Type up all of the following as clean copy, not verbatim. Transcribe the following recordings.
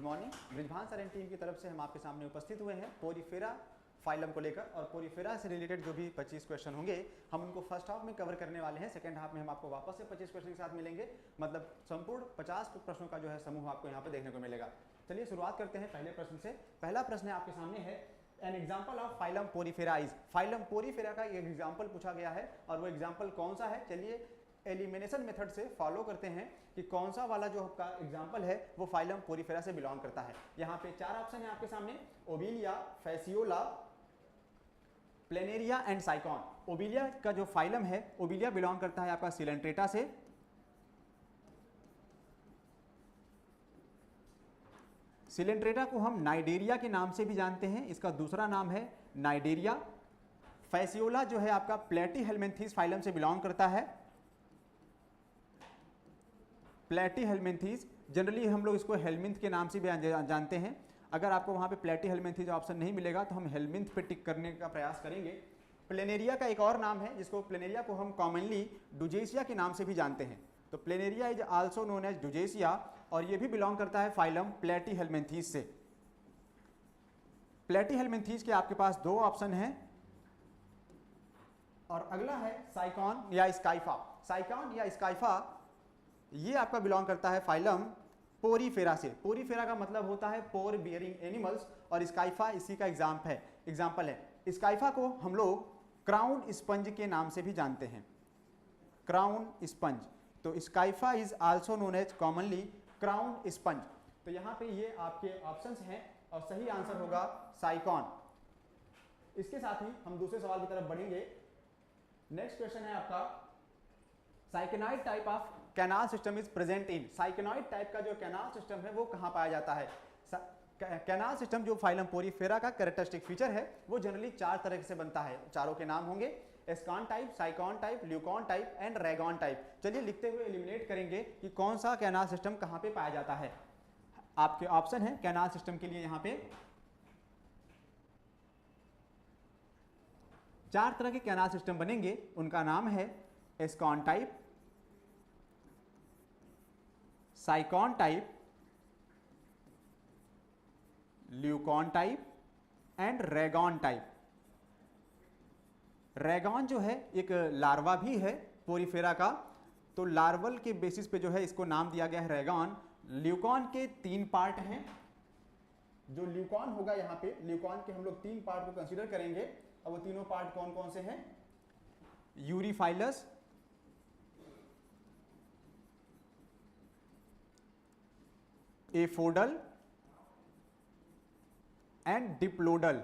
Morning. Brijbhan sir and team की तरफ से हम आपके सामने उपस्थित हुए हैं पोरीफेरा फाइलम को लेकर, और पोरीफेरा से रिलेटेड जो भी 25 क्वेश्चन होंगे हम उनको फर्स्ट हाफ में कवर करने वाले हैं। सेकंड हाफ में हम आपको वापस से 25 क्वेश्चन के साथ मिलेंगे, मतलब संपूर्ण 50 प्रश्नों का जो है समूह आपको यहाँ पे देखने को मिलेगा। चलिए शुरुआत करते हैं पहले प्रश्न से। पहला प्रश्न आपके सामने है, an example of phylum Porifera is. Phylum Porifera का एक एग्जाम्पल पूछा गया है, और वो एग्जाम्पल कौन सा है, चलिए एलिमिनेशन मेथड से फॉलो करते हैं कि कौन सा वाला जो आपका एग्जाम्पल है वो फाइलम पोरीफेरा से बिलोंग करता है। यहाँ पे 4 ऑप्शन है आपके सामने, Obelia, Fasciola, planaria and साइकॉन। Obelia का जो फाइलम है, ओबिलिया बिलोंग करता है आपका सिलेंट्रेटा से। सिलेंट्रेटा को हम नाइडेरिया के नाम से भी जानते हैं, इसका दूसरा नाम है नाइडेरिया। फैसियोला जो है आपका प्लेटीहेल्मिन्थीस फाइलम से बिलोंग करता है। प्लेटीहेल्मिन्थीस, जनरली हम लोग इसको हेल्मिंथ के नाम से भी जानते हैं। अगर आपको वहाँ पे प्लेटीहेल्मिन्थीस ऑप्शन नहीं मिलेगा तो हम हेल्मिंथ पे टिक करने का प्रयास करेंगे। प्लेनेरिया का एक और नाम है, जिसको प्लेनेरिया को हम कॉमनली डुजेसिया के नाम से भी जानते हैं। तो planaria is also known as Dugesia, और ये भी बिलोंग करता है फाइलम प्लेटीहेल्मिन्थीस से। प्लेटीहेल्मिन्थीस के आपके पास 2 ऑप्शन हैं, और अगला है साइकॉन या स्काइफा। साइकॉन या स्काइफा ये आपका बिलोंग करता है फाइलम पोरीफेरा से। पोरीफेरा का मतलब होता है पोर बियरिंग एनिमल्स, और स्काइफा इसी का एग्जाम्पल है। स्काइफा को हम लोग क्राउन स्पंज के नाम से भी जानते हैं, क्राउन स्पंज। तो Scypha is also known as commonly crown sponge. तो यहाँ पे ये आपके ऑप्शंस हैं, और सही आंसर होगा साइकॉन। इसके साथ ही हम दूसरे सवाल की तरफ बढ़ेंगे। नेक्स्ट क्वेश्चन है आपका, syconoid type of canal system is present in. Syconoid type का जो कैनाल सिस्टम है वो कहाँ पाया जाता है। कैनाल सिस्टम जो फाइलम पोरीफेरा का कैरेक्टरिस्टिक फीचर है वो जनरली 4 तरह से बनता है। चारों के नाम होंगे, ascon type, sycon type, leucon type and rhagon type. चलिए लिखते हुए एलिमिनेट करेंगे कि कौन सा कैनाल सिस्टम कहाँ पे पाया जाता है। आपके ऑप्शन है कैनाल सिस्टम के लिए, यहाँ पे 4 तरह के कैनाल सिस्टम बनेंगे। उनका नाम है ascon type, sycon type, leucon type and rhagon type. Rhagon जो है एक लार्वा भी है पोरीफेरा का, तो लार्वल के बेसिस पे जो है इसको नाम दिया गया है रेगॉन। ल्यूकॉन के 3 पार्ट हैं। जो ल्यूकॉन होगा यहाँ पे, ल्यूकॉन के हम लोग 3 पार्ट को कंसीडर करेंगे, और वो तीनों पार्ट कौन कौन से हैं, यूरीफाइलस, एफोडल एंड डिप्लोडल।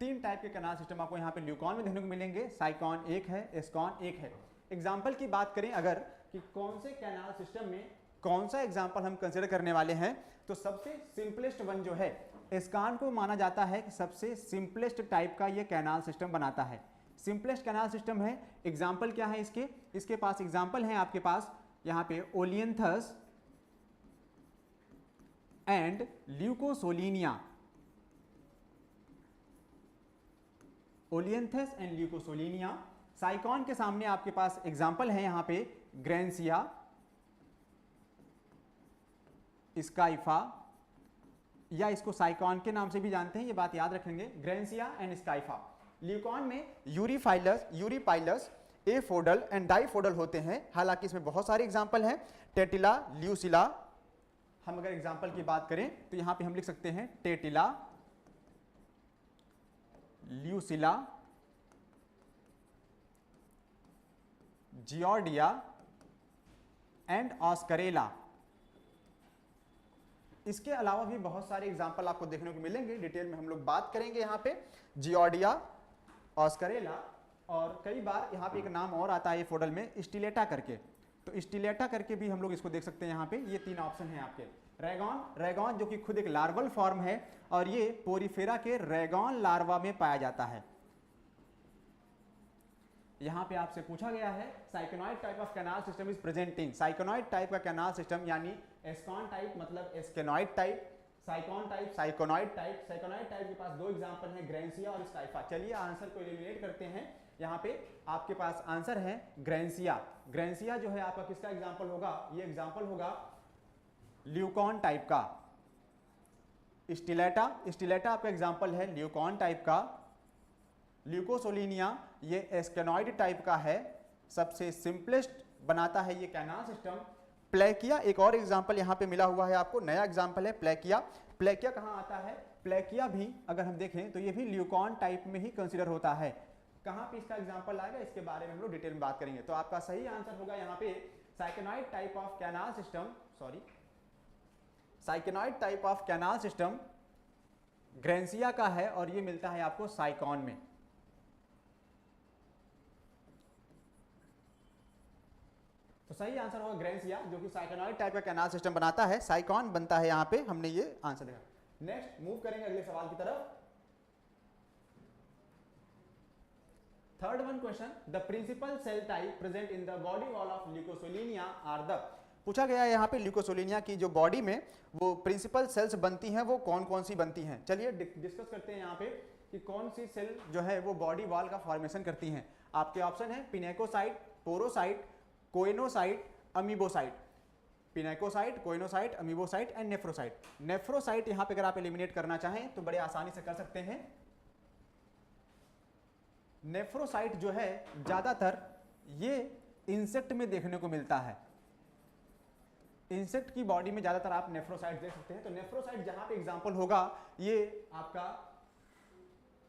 3 टाइप के कैनाल सिस्टम आपको यहाँ पे ल्यूकॉन में देखने को मिलेंगे। साइकॉन एक है, एस्कॉन एक है। एग्जाम्पल की बात करें अगर कि कौन से कैनाल सिस्टम में कौन सा एग्जाम्पल हम कंसिडर करने वाले हैं, तो सबसे सिंपलेस्ट वन जो है एस्कॉन को माना जाता है कि सबसे सिंपलेस्ट टाइप का ये कैनाल सिस्टम बनाता है। सिंपलेस्ट कैनाल सिस्टम है। एग्जाम्पल क्या है इसके पास एग्जाम्पल है आपके पास यहाँ पे ओलियंथस एंड ल्यूकोसोलिनिया। ओलियंथस एंड ल्यूकोसोलिनिया। साइकॉन के सामने आपके पास एग्जाम्पल है यहाँ पे ग्रेंसिया, स्काइफा, या इसको साइकॉन के नाम से भी जानते हैं, ये बात याद रखेंगे, ग्रेंसिया एंड स्काइफा। ल्यूकॉन में यूरीपाइलस, एफोडल एंड डाइफोडल होते हैं। हालांकि इसमें बहुत सारे एग्जाम्पल हैं, टेटिला, ल्यूसिला। हम अगर एग्जाम्पल की बात करें तो यहां पे हम लिख सकते हैं टेटिला, ल्यूसिला, जियोर्डिया एंड ऑस्करेला। इसके अलावा भी बहुत सारे एग्जाम्पल आपको देखने को मिलेंगे, डिटेल में हम लोग बात करेंगे। यहाँ पे जियोर्डिया, ऑस्करेला, और कई बार यहाँ पे एक नाम और आता है एफोडल में, स्टिलेटा करके। तो स्टिलेटा करके भी हम लोग इसको देख सकते हैं। यहाँ पे ये 3 ऑप्शन हैं आपके। रेगॉन जो कि खुद एक लार्वल फॉर्म है, और ये पोरीफेरा के रेगॉन लार्वा में पाया जाता है। यहाँ पे आपसे पूछा गया है syconoid type of canal system is present in. Syconoid type का कैनाल सिस्टम यानी एस्कॉन टाइप मतलब asconoid type, sycon type syconoid type. Syconoid type के पास 2 एग्जांपल हैं, ग्रेंसिया और स्काइफा। चलिए आंसर को एलिमिनेट करते हैं। यहाँ पे आपके पास आंसर है ग्रेंसिया। ग्रेंसिया जो है आपका किसका एग्जाम्पल होगा, ये एग्जाम्पल होगा ल्यूकॉन टाइप का। स्टिलेटा, स्टिलेटा आपका एग्जाम्पल है ल्यूकॉन टाइप का। ल्यूकोसोलिनिया ये एस्केनॉइड टाइप का है, सबसे सिंपलेस्ट बनाता है ये कैनाल सिस्टम। प्लेकिया एक और एग्जाम्पल यहाँ पे मिला हुआ है आपको, नया एग्जाम्पल है प्लेकिया। प्लेकिया कहाँ आता है, प्लेकिया भी अगर हम देखें तो ये भी ल्यूकॉन टाइप में ही कंसीडर होता है। कहाँ पे इसका एग्जाम्पल आएगा इसके बारे में हम लोग डिटेल में बात करेंगे। तो आपका सही आंसर होगा यहाँ पे syconoid type of canal system, sorry syconoid type of canal system Grantia का है और ये मिलता है आपको साइकॉन में। तो सही आंसर होगा ग्रेंसिया, जो कि साइकेनॉइड टाइप का कैनाल सिस्टम बनाता है। साइकॉन बनता है यहाँ पे, हमने ये आंसर देखा। नेक्स्ट मूव करेंगे अगले सवाल की तरफ। Third one question, the principal cell type present in the body wall of Leucosolenia are the. पूछा गया है यहाँ पे ल्यूकोसोलिनिया की जो बॉडी में वो प्रिंसिपल सेल्स बनती हैं वो कौन कौन सी बनती हैं। चलिए डिस्कस करते हैं यहाँ पे कि कौन सी सेल जो है वो बॉडी वॉल का फॉर्मेशन करती हैं। आपके ऑप्शन है pinacocyte, porocyte, choanocyte, amoebocyte. Pinacocyte, choanocyte, amoebocyte and nephrocyte. Nephrocyte यहाँ पे अगर आप एलिमिनेट करना चाहें तो बड़े आसानी से कर सकते हैं। नेफ्रोसाइट जो है ज्यादातर ये इंसेक्ट में देखने को मिलता है। इंसेक्ट की बॉडी में ज्यादातर आप नेफ्रोसाइट देख सकते हैं। तो नेफ्रोसाइट जहां पे एग्जांपल होगा ये आपका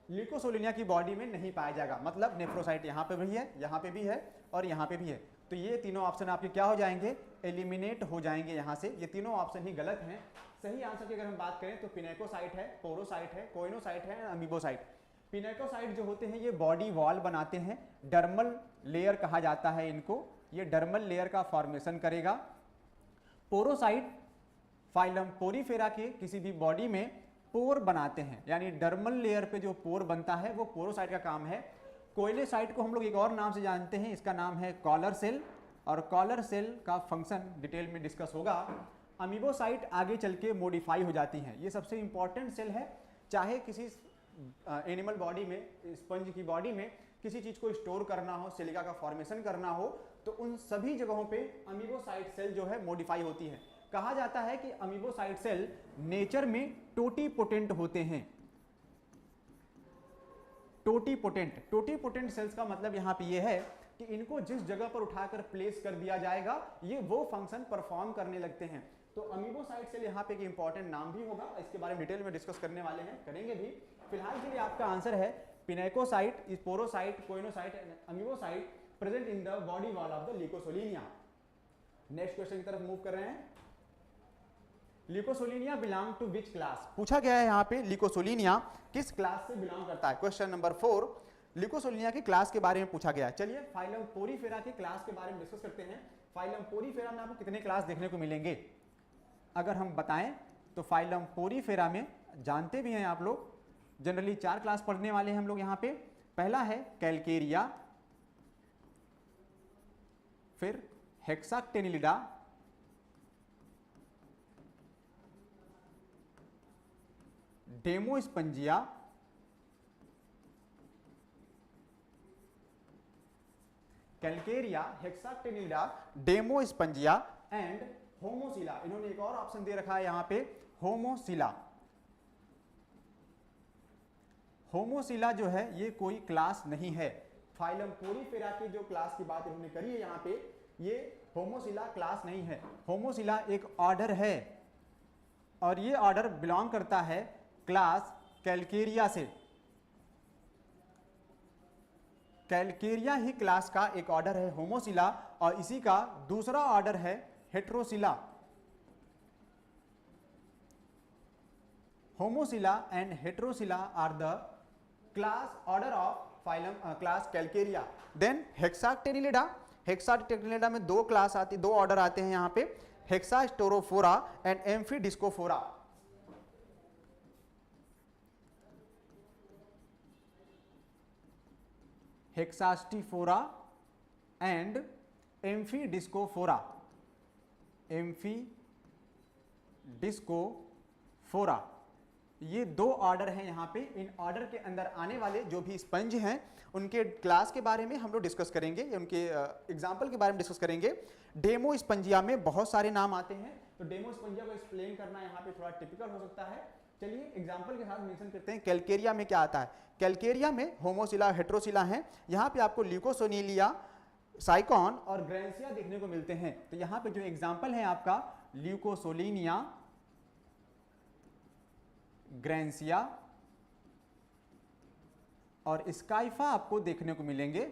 ल्यूकोसोलिनिया की बॉडी में नहीं पाया जाएगा। मतलब नेफ्रोसाइट यहाँ पे भी है, यहाँ पे भी है और यहाँ पे भी है। तो ये तीनों ऑप्शन आपके क्या हो जाएंगे, एलिमिनेट हो जाएंगे यहाँ से। ये तीनों ऑप्शन ही गलत हैं। सही आंसर की अगर हम बात करें तो पिनेकोसाइट है, पोरोसाइट है, कोइनोसाइट है, अमीबोसाइट। पिनेकोसाइट जो होते हैं ये बॉडी वॉल बनाते हैं, डर्मल लेयर कहा जाता है इनको, ये डर्मल लेयर का फॉर्मेशन करेगा। पोरोसाइट फाइलम पोरीफेरा के किसी भी बॉडी में पोर बनाते हैं, यानी डर्मल लेयर पे जो पोर बनता है वो पोरोसाइट का काम है। कोइलेसाइट को हम लोग एक और नाम से जानते हैं, इसका नाम है कॉलर सेल, और कॉलर सेल का फंक्शन डिटेल में डिस्कस होगा। अमीबोसाइट आगे चल के मॉडिफाई हो जाती हैं। ये सबसे इंपॉर्टेंट सेल है, चाहे किसी एनिमल बॉडी में, स्पंज की बॉडी में किसी चीज को स्टोर करना हो, सिलिका का फॉर्मेशन करना हो, तो उन सभी जगहों पे अमीबोसाइट सेल जो है मॉडिफाई होती है। कहा जाता है कि अमीबोसाइट सेल नेचर में टोटीपोटेंट होते हैं। टोटीपोटेंट सेल्स का मतलब यहाँ पे ये है कि इनको जिस जगह पर उठाकर प्लेस कर दिया जाएगा ये वो फंक्शन परफॉर्म करने लगते हैं। तो अमीबोसाइट सेल यहाँ पे एक इंपॉर्टेंट नाम भी होगा, इसके बारे में डिटेल में डिस्कस करने वाले हैं, करेंगे भी। फिलहाल के लिए आपका आंसर है pinacocyte, porocyte, choanocyte and amoebocyte present in the body wall of the Leucosolenia. Next question की तरफ मूव कर रहे हैं। Leucosolenia belong to which class. पूछा गया है यहाँ पे ल्यूकोसोलिनिया किस क्लास से बिलोंग करता है। क्वेश्चन नंबर 4 ल्यूकोसोलिनिया की क्लास के बारे में पूछा गया है। चलिए फाइलम पोरीफेरा के क्लास के बारे में डिस्कस करते हैं। फाइलम पोरीफेरा में आपको कितने क्लास देखने को मिलेंगे अगर हम बताएं तो फाइलम पोरीफेरा में जानते भी हैं आप लोग, जनरली 4 क्लास पढ़ने वाले हैं हम लोग यहाँ पे। पहला है कैलकेरिया, फिर हेक्साक्टेनिलिडा, डेमोस्पंजिया, कैलकेरिया, हेक्साक्टेनिलिडा, डेमोस्पंजिया एंड होमोसिला। इन्होंने एक और ऑप्शन दे रखा है यहाँ पे, होमोसिला। होमोसिला जो है ये कोई क्लास नहीं है। फाइलम पोरीफेरा की जो क्लास की बात इन्होंने करी है यहाँ पे, ये होमोसिला क्लास नहीं है। होमोसिला एक ऑर्डर है और ये ऑर्डर बिलोंग करता है क्लास कैलकेरिया से। कैलकेरिया ही क्लास का एक ऑर्डर है होमोसिला, और इसी का दूसरा ऑर्डर है Heterocoela. Homocoela and Heterocoela are the class order of phylum class Calcarea. Then Hexactinellida, Hexactinellida में 2 क्लास आती, 2 ऑर्डर आते हैं यहाँ पे, हेक्सास्टेरोफोरा एंड एम्फीडिस्कोफोरा। हेक्सास्टिफोरा एंड एम्फीडिस्कोफोरा, एम्फीडिस्कोफोरा, ये दो ऑर्डर हैं यहाँ पे। इन ऑर्डर के अंदर आने वाले जो भी स्पंज हैं उनके क्लास के बारे में हम लोग डिस्कस करेंगे, उनके एग्जाम्पल के बारे में डिस्कस करेंगे। डेमो स्पंजिया में बहुत सारे नाम आते हैं, तो डेमो स्पंजिया को एक्सप्लेन करना यहाँ पे थोड़ा टिपिकल हो सकता है। चलिए एग्जाम्पल के साथ मेंशन करते हैं। कैलकेरिया में क्या आता है? कैलकेरिया में होमोसिला हेट्रोसिला हैं। यहाँ पे आपको ल्यूकोसोनीलिया, साइकॉन और ग्रैंसिया देखने को मिलते हैं। तो यहाँ पे जो एग्जाम्पल है आपका ल्यूकोसोलिनिया, ग्रैंसिया और स्काइफा आपको देखने को मिलेंगे।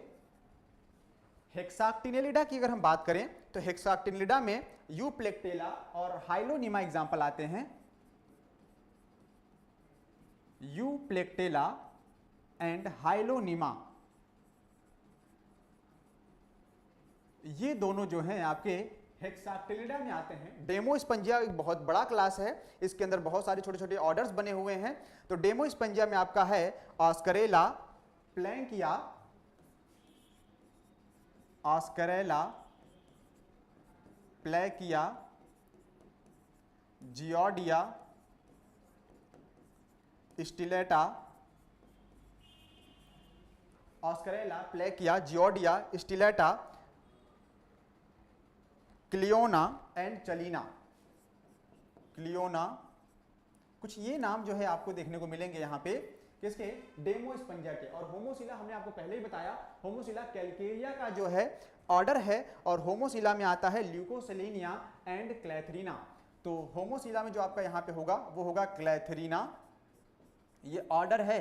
हेक्साक्टिनेलिडा की अगर हम बात करें तो हेक्साक्टिनेलिडा में यूप्लेक्टेला और हाइलोनिमा एग्जाम्पल आते हैं। यूप्लेक्टेला एंड हाइलोनिमा, ये दोनों जो हैं आपके हेक्साक्टिनिडा में आते हैं। डेमो स्पंजिया एक बहुत बड़ा क्लास है, इसके अंदर बहुत सारे छोटे छोटे ऑर्डर्स बने हुए हैं। तो डेमो स्पंजिया में आपका है ऑस्करेला, प्लैंकिया, ऑस्करेला, प्लैकिया, जियोडिया, स्टिलेटा, ऑस्करेला, प्लैकिया, जियोडिया, स्टिलेटा, क्लियोना एंड चलीना। क्लियोना, कुछ ये नाम जो है आपको देखने को मिलेंगे यहाँ पे किसके? डेमो स्पंजिया के। और होमोसिला हमने आपको पहले ही बताया, होमोसिला कैलकेरिया का जो है ऑर्डर है और होमोसिला में आता है ल्यूकोसेलिनिया एंड क्लैथरीना। तो होमोसिला में जो आपका यहाँ पे होगा वो होगा क्लैथरीना, ये ऑर्डर है।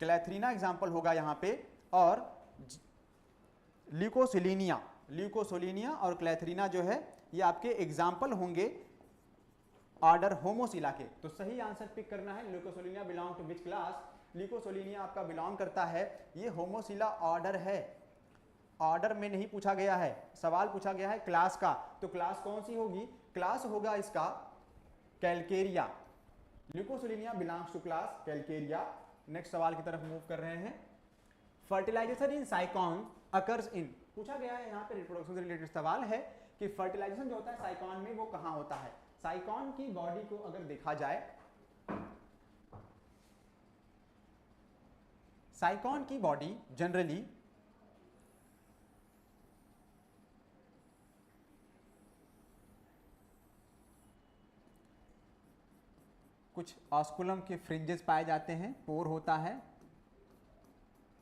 क्लैथरीना एग्जाम्पल होगा यहाँ पे, और ल्यूकोसेलिनिया, ल्यूकोसोलिनिया और क्लैथरीना जो है ये आपके एग्जाम्पल होंगे ऑर्डर होमोसिला के। तो सही आंसर पिक करना है। ल्यूकोसोलिनिया बिलोंग टू विच क्लास? ल्यूकोसोलिनिया आपका बिलोंग करता है, ये होमोसिला ऑर्डर है। ऑर्डर में नहीं पूछा गया है, सवाल पूछा गया है क्लास का। तो क्लास कौन सी होगी? क्लास होगा इसका Calcarea. Leucosolenia belongs to class Calcarea. Next सवाल की तरफ मूव कर रहे हैं। फर्टिलाइजेशन इन साइकॉन अकर्स इन, पूछा गया है यहाँ पे रिप्रोडक्शन से रिलेटेड सवाल है कि फर्टिलाइजेशन जो होता है साइकॉन में वो कहाँ होता है। साइकॉन की बॉडी को अगर देखा जाए, साइकॉन की बॉडी जनरली कुछ ऑस्कुलम के फ्रिंजेस पाए जाते हैं, पोर होता है।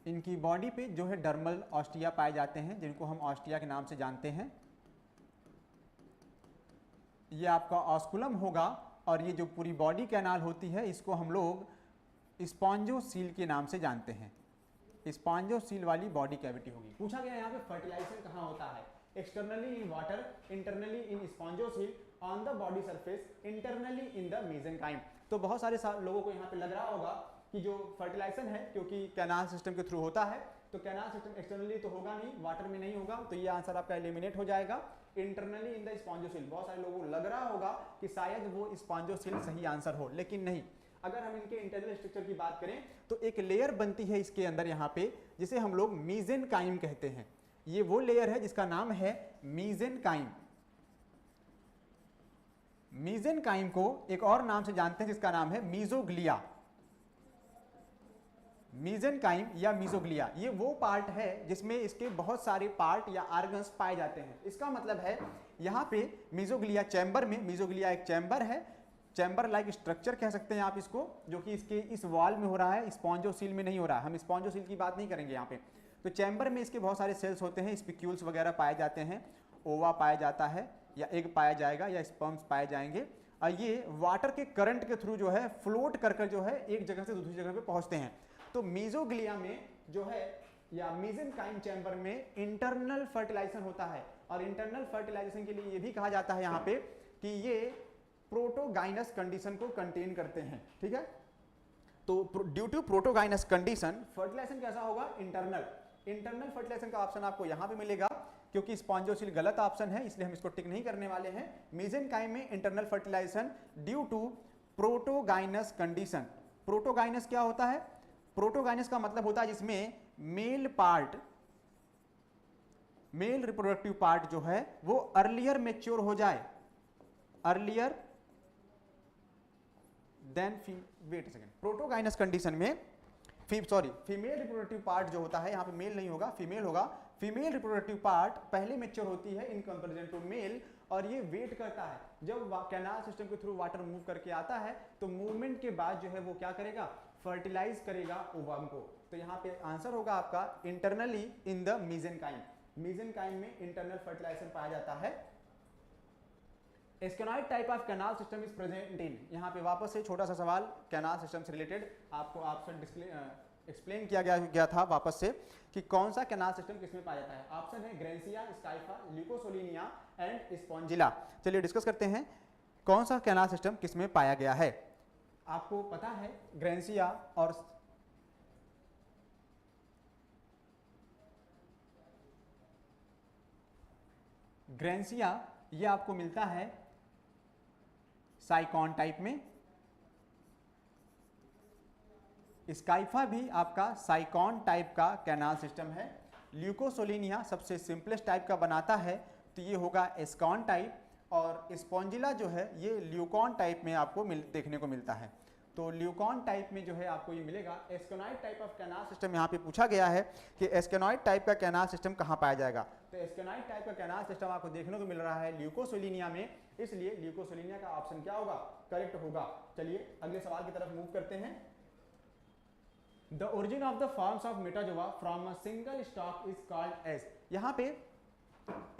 इनकी बॉडी पे जो है डर्मल ऑस्टिया पाए जाते हैं, जिनको हम ऑस्टिया के नाम से जानते हैं। ये आपका ऑस्कुलम होगा और ये जो पूरी बॉडी कैनाल होती है इसको हम लोग स्पॉन्जोसील के नाम से जानते हैं। स्पॉन्जोसील वाली बॉडी कैविटी होगी। पूछा गया यहाँ पे फर्टिलाइजेशन कहाँ होता है? Externally in water, internally in spongocoel, on the body surface, internally in the mesenchyme. तो बहुत सारे लोगों को यहाँ पे लग रहा होगा कि जो फर्टिलाइजेशन है क्योंकि कैनाल सिस्टम के थ्रू होता है, तो कैनाल सिस्टम एक्सटर्नली तो होगा नहीं, वाटर में नहीं होगा, तो ये आंसर आपका एलिमिनेट हो जाएगा। इंटरनली इन द स्पॉन्जोसील, बहुत सारे लोगों को लग रहा होगा कि शायद वो स्पॉन्जोसील सही आंसर हो, लेकिन नहीं। अगर हम इनके इंटरनल स्ट्रक्चर की बात करें तो एक लेयर बनती है इसके अंदर यहाँ पे, जिसे हम लोग मीजेनकाइम कहते हैं। ये वो लेयर है जिसका नाम है मीजेनकाइम। मीजेनकाइम को एक और नाम से जानते हैं जिसका नाम है मीजोग्लिया। मीजेनकाइम या मीजोग्लिया, ये वो पार्ट है जिसमें इसके बहुत सारे पार्ट या ऑर्गन्स पाए जाते हैं। इसका मतलब है यहाँ पे मीजोग्लिया चैम्बर में, मीजोग्लिया एक चैम्बर है, चैम्बर लाइक स्ट्रक्चर कह सकते हैं आप इसको, जो कि इसके इस वॉल में हो रहा है, स्पॉन्जोसील में नहीं हो रहा है। हम स्पॉन्जोसील की बात नहीं करेंगे यहाँ पे। तो चैम्बर में इसके बहुत सारे सेल्स होते हैं, स्पिक्यूल्स वगैरह पाए जाते हैं, ओवा पाया जाता है या एग पाया जाएगा या स्पर्म्स पाए जाएंगे। और ये वाटर के करंट के थ्रू जो है फ्लोट कर जो है एक जगह से दूसरी जगह पे पहुंचते हैं। तो मीजोग्लिया में जो है या मीजेनकाइम चैम्बर में इंटरनल फर्टिलाइजेशन होता है। और इंटरनल फर्टिलाइजेशन के लिए ये भी कहा जाता है यहाँ पे कि ये प्रोटोगाइनस कंडीशन को कंटेन करते हैं। ठीक है, तो due to protogynous condition fertilisation कैसा होगा? इंटरनल। इंटरनल फर्टिलाइजेशन का ऑप्शन आपको यहाँ पे मिलेगा, क्योंकि स्पॉन्जोसील गलत ऑप्शन है इसलिए हम इसको टिक नहीं करने वाले हैं। मीजेनकाइम में internal fertilisation due to protogynous condition. Protogynous क्या होता है? प्रोटोगाइनस का मतलब होता है जिसमें male part, male reproductive part जो है वो अर्लियर मैच्योर हो जाए, earlier than wait a second, protogynous condition में फीमेल रिप्रोडक्टिव पार्ट जो होता है, यहाँ पे मेल नहीं होगा, फीमेल होगा। फीमेल रिप्रोडक्टिव पार्ट पहले मैच्योर होती है इन कंपैरिजन टू मेल, और ये वेट करता है। जब कैनाल सिस्टम के थ्रू वाटर मूव करके आता है तो मूवमेंट के बाद जो है वो क्या करेगा, फर्टिलाइज करेगा ओवम को। तो यहाँ पे आंसर होगा आपका इंटरनली इन द मीजेनकाइम। मीजेनकाइम में इंटरनल फर्टिलाइजेशन पाया जाता है। Asconoid type of canal system is present in, यहाँ पे वापस से छोटा सा सवाल कैनाल सिस्टम से रिलेटेड आपको ऑप्शन एक्सप्लेन किया गया था वापस से कि कौन सा कैनाल सिस्टम किसमें पाया जाता है। ऑप्शन है ग्रेंसिया, स्काइफा, ल्यूकोसोलिनिया एंड स्पॉन्जिला। चलिए डिस्कस करते हैं कौन सा कैनाल सिस्टम किसमें पाया गया है। आपको पता है ग्रेंसिया और ग्रेंसिया ये आपको मिलता है साइकॉन टाइप में, स्काइफा भी आपका साइकॉन टाइप का कैनाल सिस्टम है। ल्यूकोसोलिनिया सबसे सिंपलेस्ट टाइप का बनाता है तो ये होगा एस्कॉन टाइप, और स्पॉन्जिला जो है ये ल्यूकॉन टाइप में आपको देखने को मिलता है। तो ल्यूकॉन टाइप में जो है आपको ये मिलेगा। एस्केनॉइड टाइप ऑफ कैनाल सिस्टम यहाँ पे पूछा गया है कि एस्केनॉइड टाइप का कैनाल सिस्टम कहाँ पाया जाएगा। तो एस्केनॉइड टाइप का कैनाल सिस्टम आपको देखने को मिल रहा है ल्यूकोसोलिनिया में, इसलिए ल्यूकोसोलिनिया का ऑप्शन क्या होगा, करेक्ट होगा। चलिए अगले सवाल की तरफ मूव करते हैं। The origin of the forms of metazoa from a single stock is called as. यहाँ पे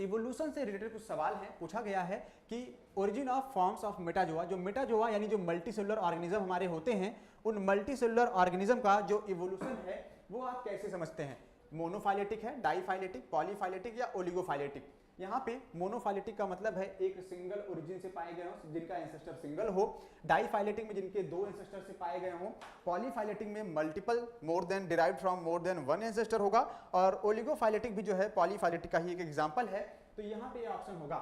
इवोल्यूशन से रिलेटेड कुछ सवाल है, पूछा गया है कि origin of forms of Metazoa, जो मेटाजोआ यानी जो मल्टीसेलुलर ऑर्गेनिज्म हमारे होते हैं, उन मल्टीसेलुलर ऑर्गेनिज्म का जो इवोल्यूशन है वो आप कैसे समझते हैं। मोनोफाइलेटिक है, डाईफाइलेटिक, पॉलीफाइलेटिक या ओलिगोफाइलेटिक। यहाँ पे मोनोफाइलेटिक का मतलब है एक सिंगल ओरिजिन से पाए गए हो, जिनका एंसेस्टर सिंगल हो। डाईफाइलेटिक में जिनके दो एंसेस्टर से पाए गए हों। पॉलीफाइलेटिक में multiple more than derived from more than one ancestor होगा। और ओलिगोफाइलेटिक भी जो है पॉलीफाइलेटिक का ही एक एग्जांपल है। तो यहाँ पे ऑप्शन होगा।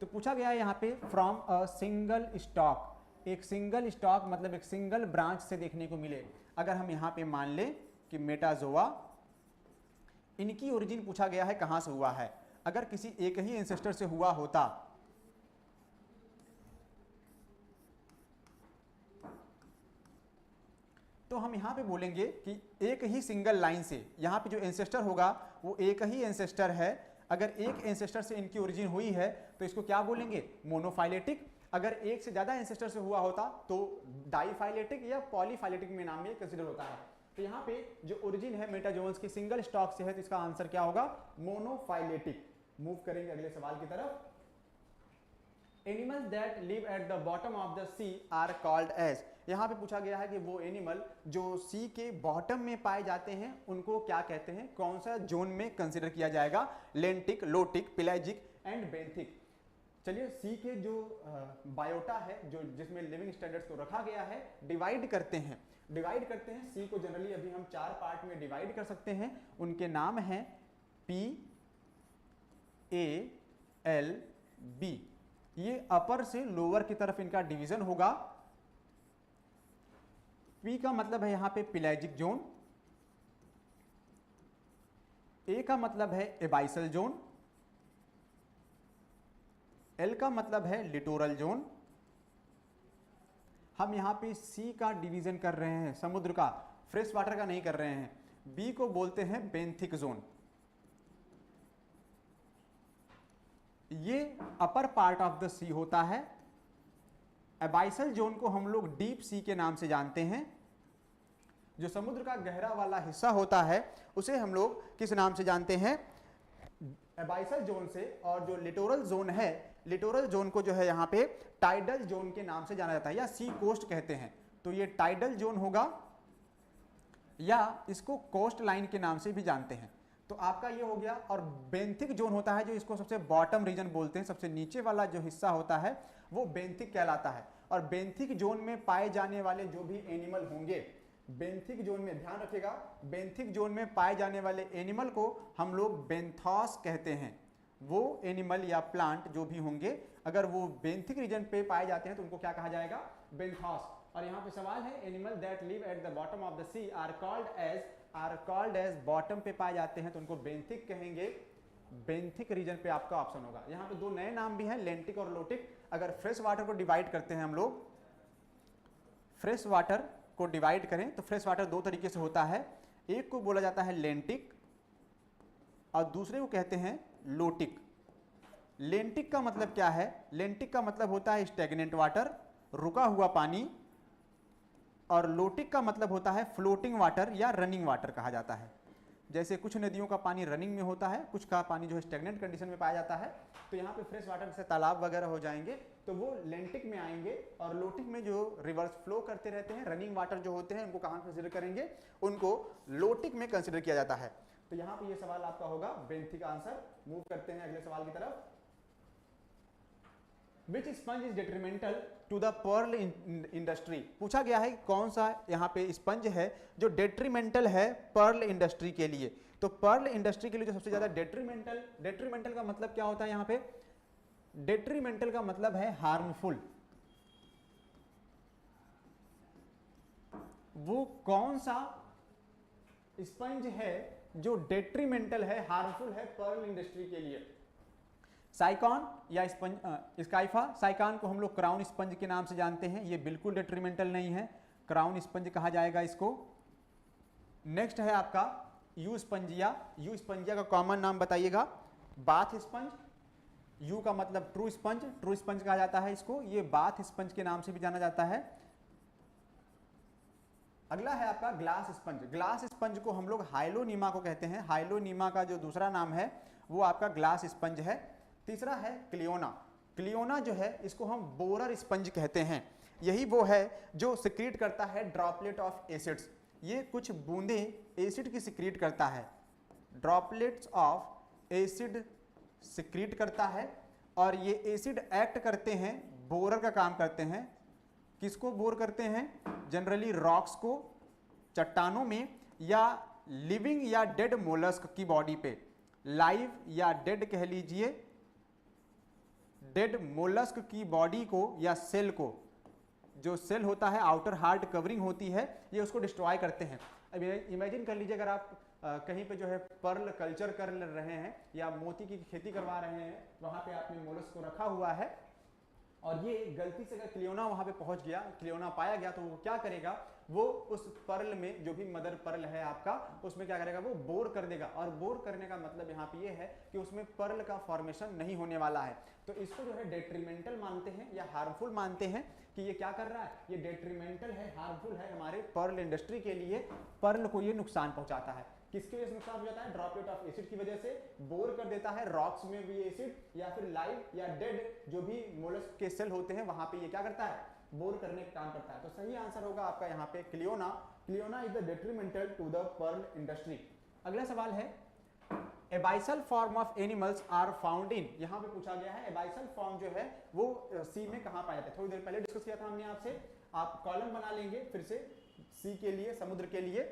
तो पूछा गया है यहाँ पे फ्रॉम अ सिंगल स्टॉक, एक सिंगल स्टॉक मतलब एक सिंगल ब्रांच से देखने को मिले। अगर हम यहाँ पे मान ले कि मेटाजोआ, इनकी ओरिजिन पूछा गया है कहाँ से हुआ है। अगर किसी एक ही एंसेस्टर से हुआ होता तो हम यहां पे बोलेंगे कि एक ही सिंगल लाइन से, यहां पे जो एंसेस्टर होगा वो एक ही एंसेस्टर है। अगर एक एंसेस्टर से इनकी ओरिजिन हुई है तो इसको क्या बोलेंगे, मोनोफाइलेटिक। अगर एक से ज्यादा एंसेस्टर से हुआ होता तो डाईफाइलेटिक या पॉलीफाइलेटिक में नाम में कंसीडर होता है। तो यहाँ पे जो ओरिजिन है मेटाजोन्स की सिंगल स्टॉक से है, तो इसका आंसर क्या होगा, मोनोफाइलेटिक। मूव करेंगे अगले सवाल की तरफ। Animals that live at the bottom of the sea are called as. यहाँ पे पूछा गया है कि वो एनिमल जो सी के बॉटम में पाए जाते हैं उनको क्या कहते हैं, कौन सा जोन में कंसीडर किया जाएगा। Lentic, lotic, pelagic and benthic. चलिए सी के जो बायोटा है, जो जिसमें लिविंग स्टैंडर्ड्स को रखा गया है, डिवाइड करते हैं सी को जनरली अभी हम 4 पार्ट में डिवाइड कर सकते हैं। उनके नाम हैं पी, ए, एल, बी। ये अपर से लोअर की तरफ इनका डिवीजन होगा। पी का मतलब है यहां पे पिलाजिक जोन, ए का मतलब है एबाइसल जोन, एल का मतलब है लिटोरल जोन। हम यहां पे सी का डिवीजन कर रहे हैं, समुद्र का, फ्रेश वाटर का नहीं कर रहे हैं। बी को बोलते हैं बेंथिक जोन। ये अपर पार्ट ऑफ द सी होता है। एबाइसल जोन को हम लोग डीप सी के नाम से जानते हैं। जो समुद्र का गहरा वाला हिस्सा होता है उसे हम लोग किस नाम से जानते हैं, एबाइसल जोन से। और जो लिटोरल जोन है, लिटोरल जोन को जो है यहाँ पे टाइडल जोन के नाम से जाना जाता है या सी कोस्ट कहते हैं। तो ये टाइडल जोन होगा या इसको कोस्ट लाइन के नाम से भी जानते हैं। तो आपका ये हो गया। और बेंथिक जोन होता है जो इसको सबसे बॉटम रीजन बोलते हैं, सबसे नीचे वाला जो हिस्सा होता है वो बेंथिक कहलाता है। और बेंथिक जोन में पाए जाने वाले जो भी एनिमल होंगे, बेंथिक जोन में ध्यान रखिएगा, बेंथिक जोन में पाए जाने वाले एनिमल को हम लोग बेंथॉस कहते हैं। वो एनिमल या प्लांट जो भी होंगे अगर वो बेंथिक रीजन पे पाए जाते हैं तो उनको क्या कहा जाएगा, बेंथॉस। और यहाँ पे सवाल है animal that live at the bottom of the sea are called as bottom पे पाए जाते हैं तो उनको बेंथिक कहेंगे। बेंथिक रीजन पे आपका ऑप्शन होगा। यहाँ पे 2 नए नाम भी हैं, लेंटिक और लोटिक। अगर फ्रेश वाटर को डिवाइड करते हैं हम लोग, फ्रेश वाटर को डिवाइड करें तो फ्रेश वाटर दो तरीके से होता है, एक को बोला जाता है लेंटिक और दूसरे को कहते हैं लोटिक। लेंटिक का मतलब क्या है? लेंटिक का मतलब होता है स्टेगनेंट वाटर, रुका हुआ पानी, और लोटिक का मतलब होता है फ्लोटिंग वाटर या रनिंग वाटर कहा जाता है। जैसे कुछ नदियों का पानी रनिंग में होता है, कुछ का पानी जो है स्टेगनेंट कंडीशन में पाया जाता है। तो यहाँ पे फ्रेश वाटर से तालाब वगैरह हो जाएंगे तो वो लेंटिक में आएंगे, और लोटिक में जो रिवर्स फ्लो करते रहते हैं रनिंग वाटर जो होते हैं उनको कहाँ कंसिडर करेंगे? उनको लोटिक में कंसिडर किया जाता है। तो यहाँ पे ये सवाल आपका होगा बेंथिक आंसर। मूव करते हैं अगले सवाल की तरफ। Which sponge is detrimental to the pearl industry? पूछा गया है कौन सा यहाँ पे स्पंज है जो डेट्रीमेंटल है पर्ल इंडस्ट्री के लिए। तो पर्ल इंडस्ट्री के लिए जो सबसे ज्यादा डेट्रीमेंटल का मतलब क्या होता है? यहाँ पे डेट्रीमेंटल का मतलब है हार्मफुल। वो कौन सा स्पंज है जो डेट्रीमेंटल है, हार्मफुल है पर्ल इंडस्ट्री के लिए? साइकॉन या स्पंज स्काइफा। साइकॉन को हम लोग क्राउन स्पंज के नाम से जानते हैं, ये बिल्कुल डेट्रीमेंटल नहीं है, क्राउन स्पंज कहा जाएगा इसको। नेक्स्ट है आपका यू स्पंजिया। यू स्पंजिया का कॉमन नाम बताइएगा। बाथ स्पंज, यू का मतलब ट्रू स्पंज कहा जाता है इसको, ये बाथ स्पंज के नाम से भी जाना जाता है। अगला है आपका ग्लास स्पंज। ग्लास स्पंज को हम लोग हाइलोनीमा को कहते हैं। हाइलोनीमा का जो दूसरा नाम है वो आपका ग्लास स्पंज है। तीसरा है क्लियोना। क्लियोना जो है इसको हम बोरर स्पंज कहते हैं। यही वो है जो सिक्रीट करता है ड्रॉपलेट ऑफ एसिड्स। ये कुछ बूंदें एसिड की सिक्रीट करता है, ड्रॉपलेट्स ऑफ एसिड सिक्रीट करता है, और ये एसिड एक्ट करते हैं, बोरर का काम करते हैं। किसको बोर करते हैं? जनरली रॉक्स को, चट्टानों में, या लिविंग या डेड मोलस्क की बॉडी पे। लाइव या डेड कह लीजिए, डेड मोलस्क की बॉडी को या सेल को, जो सेल होता है आउटर हार्ड कवरिंग होती है, ये उसको डिस्ट्रॉय करते हैं। अब इमेजिन कर लीजिए अगर आप कहीं पे जो है पर्ल कल्चर कर रहे हैं या मोती की खेती करवा रहे हैं, वहां पे आपने मोलस्क को रखा हुआ है और ये गलती से अगर क्लियोना वहां पे पहुंच गया, क्लियोना पाया गया, तो वो क्या करेगा? वो उस पर्ल में जो भी मदर पर्ल है आपका, उसमें क्या करेगा? वो बोर कर देगा। और बोर करने का मतलब यहाँ पे ये है कि उसमें पर्ल का फॉर्मेशन नहीं होने वाला है। तो इसको जो है डेट्रीमेंटल मानते हैं या हार्मफुल मानते हैं कि ये क्या कर रहा है? ये डेट्रीमेंटल है, हार्मफुल है हमारे पर्ल इंडस्ट्री के लिए। पर्ल को ये नुकसान पहुंचाता है। किसकी वजह से नुकसान हो जाता है? ड्रॉपलेट ऑफ एसिड की वजह से बोर कर देता है रॉक्स में भी एसिड, या फिर लाइव या डेड जो भी मोलस्क के सेल होते हैं वहां पे ये क्या करता है? बोर करने का काम करता है। तो सही आंसर होगा आपका यहाँ पे Cliona. Cliona is the detrimental to the pearl industry. अगला सवाल है abyssal form of animals are found in. यहाँ पे पूछा गया है एबाइसल फॉर्म जो है वो सी में कहाँ पाया जाता है? थोड़ी देर पहले डिस्कस किया था हमने आपसे। आप कॉलम बना लेंगे फिर से सी के लिए, समुद्र के लिए।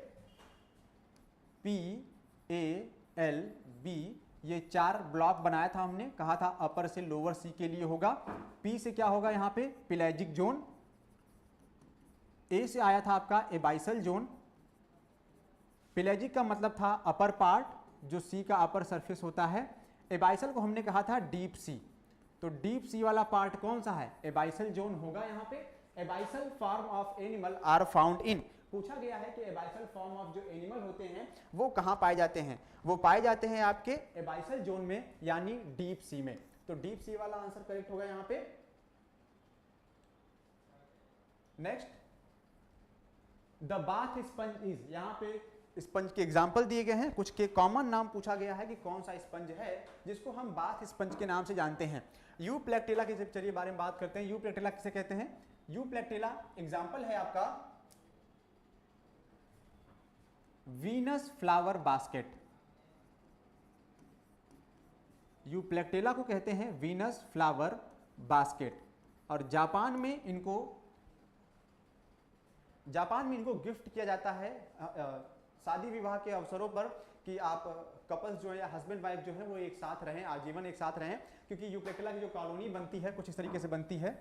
P A L B, ये 4 ब्लॉक बनाया था हमने, कहा था अपर से लोअर सी के लिए होगा। P से क्या होगा? यहाँ पे पिलैजिक जोन। A से आया था आपका एबाइसल जोन। पिलैजिक का मतलब था अपर पार्ट, जो सी का अपर सरफेस होता है। एबाइसल को हमने कहा था डीप सी। तो डीप सी वाला पार्ट कौन सा है? एबाइसल जोन होगा यहाँ पे। Abyssal form of animal are found in. पूछा गया है कि एबाइसल फॉर्म ऑफ जो एनिमल होते हैं वो कहाँ पाए जाते हैं? वो पाए जाते हैं आपके एबाइसल जोन में, यानी डीप सी में। तो डीप सी वाला आंसर करेक्ट होगा यहाँ पे। Next, the bath sponge is. यहाँ पे स्पंज के एग्जाम्पल दिए गए हैं, कुछ के कॉमन नाम पूछा गया है कि कौन सा स्पंज है जिसको हम बाथ स्पंज के नाम से जानते हैं। यू प्लेक्टेला के चलिए बारे में बात करते हैं। यू प्लेक्टेला किसे कहते हैं? यू प्लेक्टेला एग्जाम्पल है आपका वीनस फ्लावर बास्केट। यूप्लेक्टेला को कहते हैं वीनस फ्लावर बास्केट। और जापान में इनको गिफ्ट किया जाता है शादी विवाह के अवसरों पर, कि आप कपल्स जो है या हस्बैंड वाइफ जो है वो एक साथ रहें, आजीवन एक साथ रहें। क्योंकि यूप्लेक्टेला की जो कॉलोनी बनती है कुछ इस तरीके से बनती है।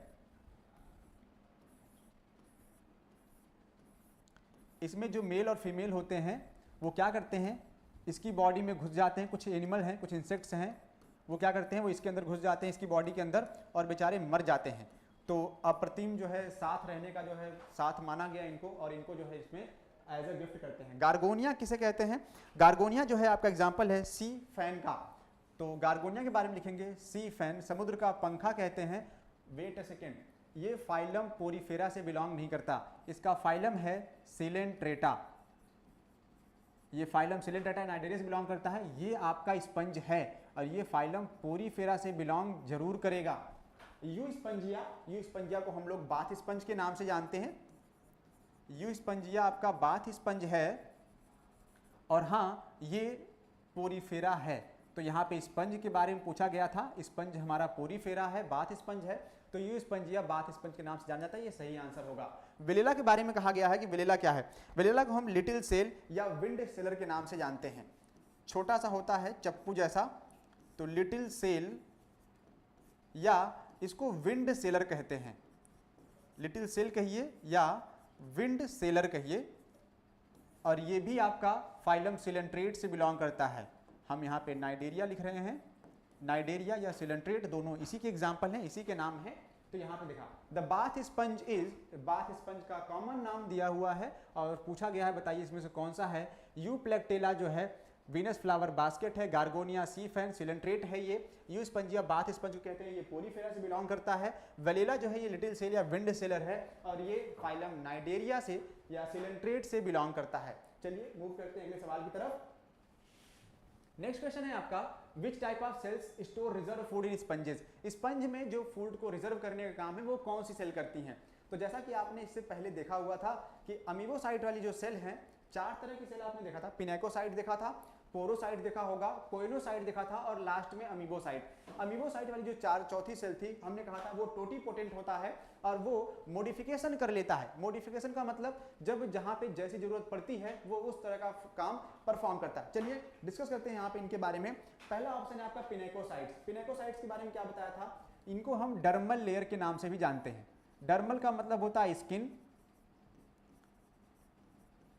इसमें जो मेल और फीमेल होते हैं वो क्या करते हैं? इसकी बॉडी में घुस जाते हैं। कुछ एनिमल हैं, कुछ इंसेक्ट्स हैं, वो क्या करते हैं? वो इसके अंदर घुस जाते हैं, इसकी बॉडी के अंदर, और बेचारे मर जाते हैं। तो अप्रतिम जो है साथ रहने का जो है साथ माना गया इनको, और इनको जो है इसमें एज अ गिफ्ट करते हैं। गार्गोनिया किसे कहते हैं? गार्गोनिया जो है आपका एग्जाम्पल है सी फैन का। तो गार्गोनिया के बारे में लिखेंगे सी फैन, समुद्र का पंखा कहते हैं। वेट अ सेकेंड, ये फाइलम पोरीफेरा से बिलोंग नहीं करता, इसका फाइलम है सिलेंट्रेटा। ये फाइलम सिलेंट्रेटा नाइडेरिया से बिलोंग करता है। ये आपका स्पंज है और ये फाइलम पोरीफेरा से बिलोंग जरूर करेगा। यू स्पंजिया को हम लोग बाथ स्पंज के नाम से जानते हैं। यू स्पंजिया आपका बाथ स्पंज है, और हाँ ये पोरीफेरा है। तो यहाँ पे स्पंज के बारे में पूछा गया था, स्पंज हमारा पोरीफेरा है, बाथ स्पंज है, तो यू स्पंजिया बाथ स्पंज के नाम से जाना जाता है, ये सही आंसर होगा। विलेला के बारे में कहा गया है कि विलेला क्या है? विलेला को हम लिटिल सेल या विंड सेलर के नाम से जानते हैं। छोटा सा होता है चप्पू जैसा, तो लिटिल सेल या इसको विंड सेलर कहते हैं। लिटिल सेल कहिए या विंड सेलर कहिए, और ये भी आपका फाइलम सिलेंट्रेट से बिलोंग करता है। हम यहाँ पे नाइडेरिया लिख रहे हैं, नाइडेरिया या सिलेंट्रेट दोनों इसी के एग्जाम्पल हैं, इसी के नाम है। तो यहाँ पे देखा the bath sponge is, bath sponge का कॉमन नाम दिया हुआ है और पूछा गया है बताइए इसमें से कौन सा है। यूप्लेक्टेला जो है वीनस फ्लावर बास्केट है, गार्गोनिया सी फैन सिलेंट्रेट है, ये यू स्पंजिया बाथ स्पंज को कहते हैं, ये पोरीफेरा से बिलोंग करता है। वेलेला जो है ये लिटिल सेल या विंड सेलर है, और ये फाइलम नाइडेरिया से या सिलेंट्रेट से बिलोंग करता है। चलिए मूव करते हैं अगले सवाल की तरफ। नेक्स्ट क्वेश्चन है आपका, which type of cells store reserve food in sponges? Sponge में जो फूड को रिजर्व करने का काम है वो कौन सी सेल करती हैं? तो जैसा कि आपने इससे पहले देखा हुआ था कि अमीबोसाइट वाली जो सेल है, 4 तरह की सेल आपने देखा था। पिनेकोसाइट देखा था, पोरोसाइट देखा होगा, कोइनोसाइट देखा था, और लास्ट में अमीबोसाइट। अमीबोसाइट वाली जो चौथी सेल थी, हमने कहा था वो टोटीपोटेंट होता है और वो मॉडिफिकेशन कर लेता है। मॉडिफिकेशन का मतलब जब जहां पे जैसी जरूरत पड़ती है वो उस तरह का काम परफॉर्म करता है। चलिए डिस्कस करते हैं यहाँ पे इनके बारे में। पहला ऑप्शन है आपका पिनेकोसाइट्स। पिनेकोसाइट्स के बारे में क्या बताया था? इनको हम डर्मल लेयर के नाम से भी जानते हैं। डर्मल का मतलब होता है स्किन।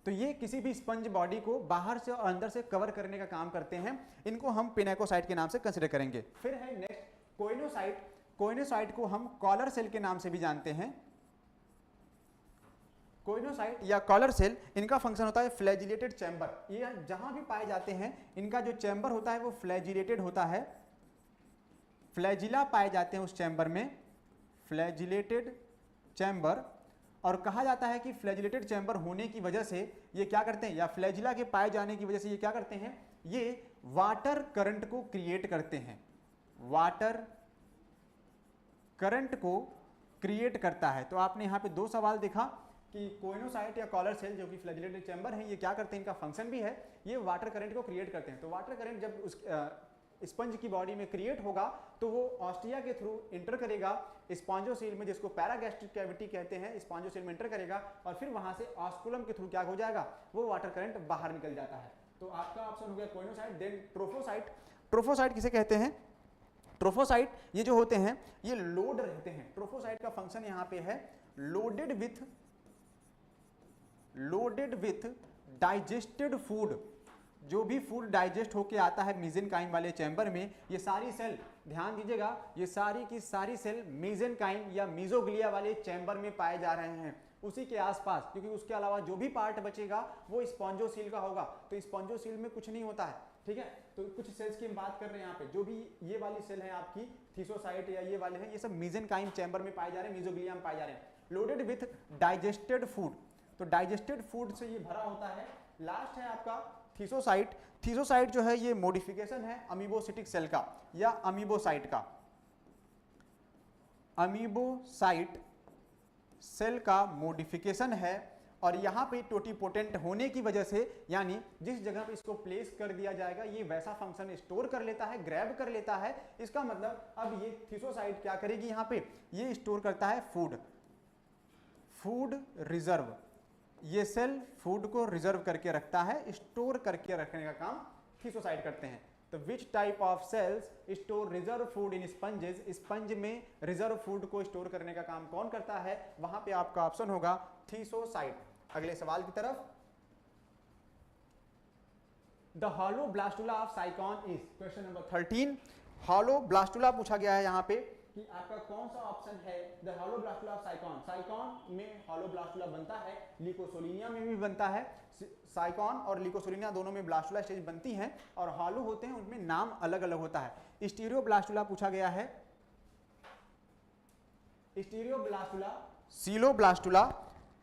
तो ये किसी भी स्पंज बॉडी को बाहर से और अंदर से कवर करने का काम करते हैं। इनको हम पिनेकोसाइट के नाम से कंसीडर करेंगे। फिर है नेक्स्ट कोइनोसाइट। कोइनोसाइट को हम कॉलर सेल के नाम से भी जानते हैं। कोइनोसाइट या कॉलर सेल, इनका फंक्शन होता है फ्लैजिलेटेड चैम्बर। ये जहां भी पाए जाते हैं इनका जो चैम्बर होता है वो फ्लैजिलेटेड होता है। फ्लैजिला पाए जाते हैं उस चैम्बर में, फ्लैजिलेटेड चैम्बर। और कहा जाता है कि फ्लैजिलेटेड चैम्बर होने की वजह से ये क्या करते हैं, या फ्लैजिला के पाए जाने की वजह से ये क्या करते हैं, ये वाटर करंट को क्रिएट करते हैं। वाटर करंट को क्रिएट करता है। तो आपने यहाँ पे 2 सवाल देखा कि कोइनोसाइट या कॉलर सेल जो कि फ्लैजिलेटेड चैम्बर है, ये क्या करते हैं, इनका फंक्शन भी है, ये वाटर करंट को क्रिएट करते हैं। तो वाटर करंट जब उस स्पंज की बॉडी में क्रिएट होगा तो वो ऑस्टिया के थ्रू इंटर करेगा स्पॉन्जोसील में, जिसको पैरागैस्ट्रिक कैविटी कहते हैं, स्पॉन्जोसील में इंटर करेगा और फिर वहां से ऑस्कुलम के थ्रू क्या हो जाएगा, वो वाटर करंट बाहर निकल जाता है। तो आपका ऑप्शन हो गया कोइनोसाइट। Then trophocyte. ट्रोफोसाइट किसे कहते हैं? ट्रोफोसाइट ये जो होते हैं ये लोड रहते हैं। ट्रोफोसाइट का फंक्शन यहाँ पे है लोडेड विथ डाइजेस्टेड फूड। जो भी फूड डाइजेस्ट होके आता है मेसेनकाइम वाले चैम्बर में, ये सारी सेल, ध्यान दीजिएगा, ये सारी की सारी सेल मेसेनकाइम या मीजोग्लिया वाले चैम्बर में पाए जा रहे हैं, उसी के आसपास, क्योंकि उसके अलावा जो भी पार्ट बचेगा वो स्पॉन्जोसील का होगा। तो स्पॉन्जोसील में कुछ नहीं होता है, ठीक है। तो कुछ सेल्स की हम बात कर रहे हैं यहाँ पे, जो भी ये वाली सेल है आपकी थीसोसाइट या ये वाले हैं, ये सब मेसेनकाइम चैम्बर में पाए जा रहे हैं, मीजोग्लिया में पाए जा रहे हैं। लोडेड विथ डाइजेस्टेड फूड, तो डाइजेस्टेड फूड से ये भरा होता है। लास्ट है आपका थीसोसाइट। थीसोसाइट जो है ये मॉडिफिकेशन है अमीबोसिटिक सेल का या अमीबोसाइट का। अमीबोसाइट सेल का मॉडिफिकेशन है और यहाँ पे टोटीपोटेंट होने की वजह से, यानी जिस जगह पे इसको प्लेस कर दिया जाएगा ये वैसा फंक्शन स्टोर कर लेता है, ग्रैब कर लेता है। इसका मतलब अब ये थीसोसाइट क्या करेगी, यहाँ पे ये स्टोर करता है फूड रिजर्व। ये सेल फूड को रिजर्व करके रखता है, स्टोर करके रखने का काम थीसोसाइट करते हैं। तो which type of cells store reserve food in sponges? Sponge में रिजर्व फूड को स्टोर करने का काम कौन करता है? वहां पे आपका ऑप्शन होगा थीसोसाइट। अगले सवाल की तरफ। The hollow blastula of साइकॉन is, question number 13। Hollow blastula पूछा गया है यहाँ पे कि आपका कौन सा ऑप्शन है द हॉलोब्लास्टुला ऑफ साइकॉन। साइकॉन में हॉलोब्लास्टुला बनता है, लिकोसोलिनिया में भी बनता है। साइकॉन और लिकोसोलिनिया दोनों में ब्लास्टुला स्टेज बनती हैं और हॉलो होते हैं, उनमें नाम अलग अलग होता है। स्टीरियोब्लास्टुला पूछा गया है, स्टीरियोब्लास्टुला, सीलोब्लास्टुला,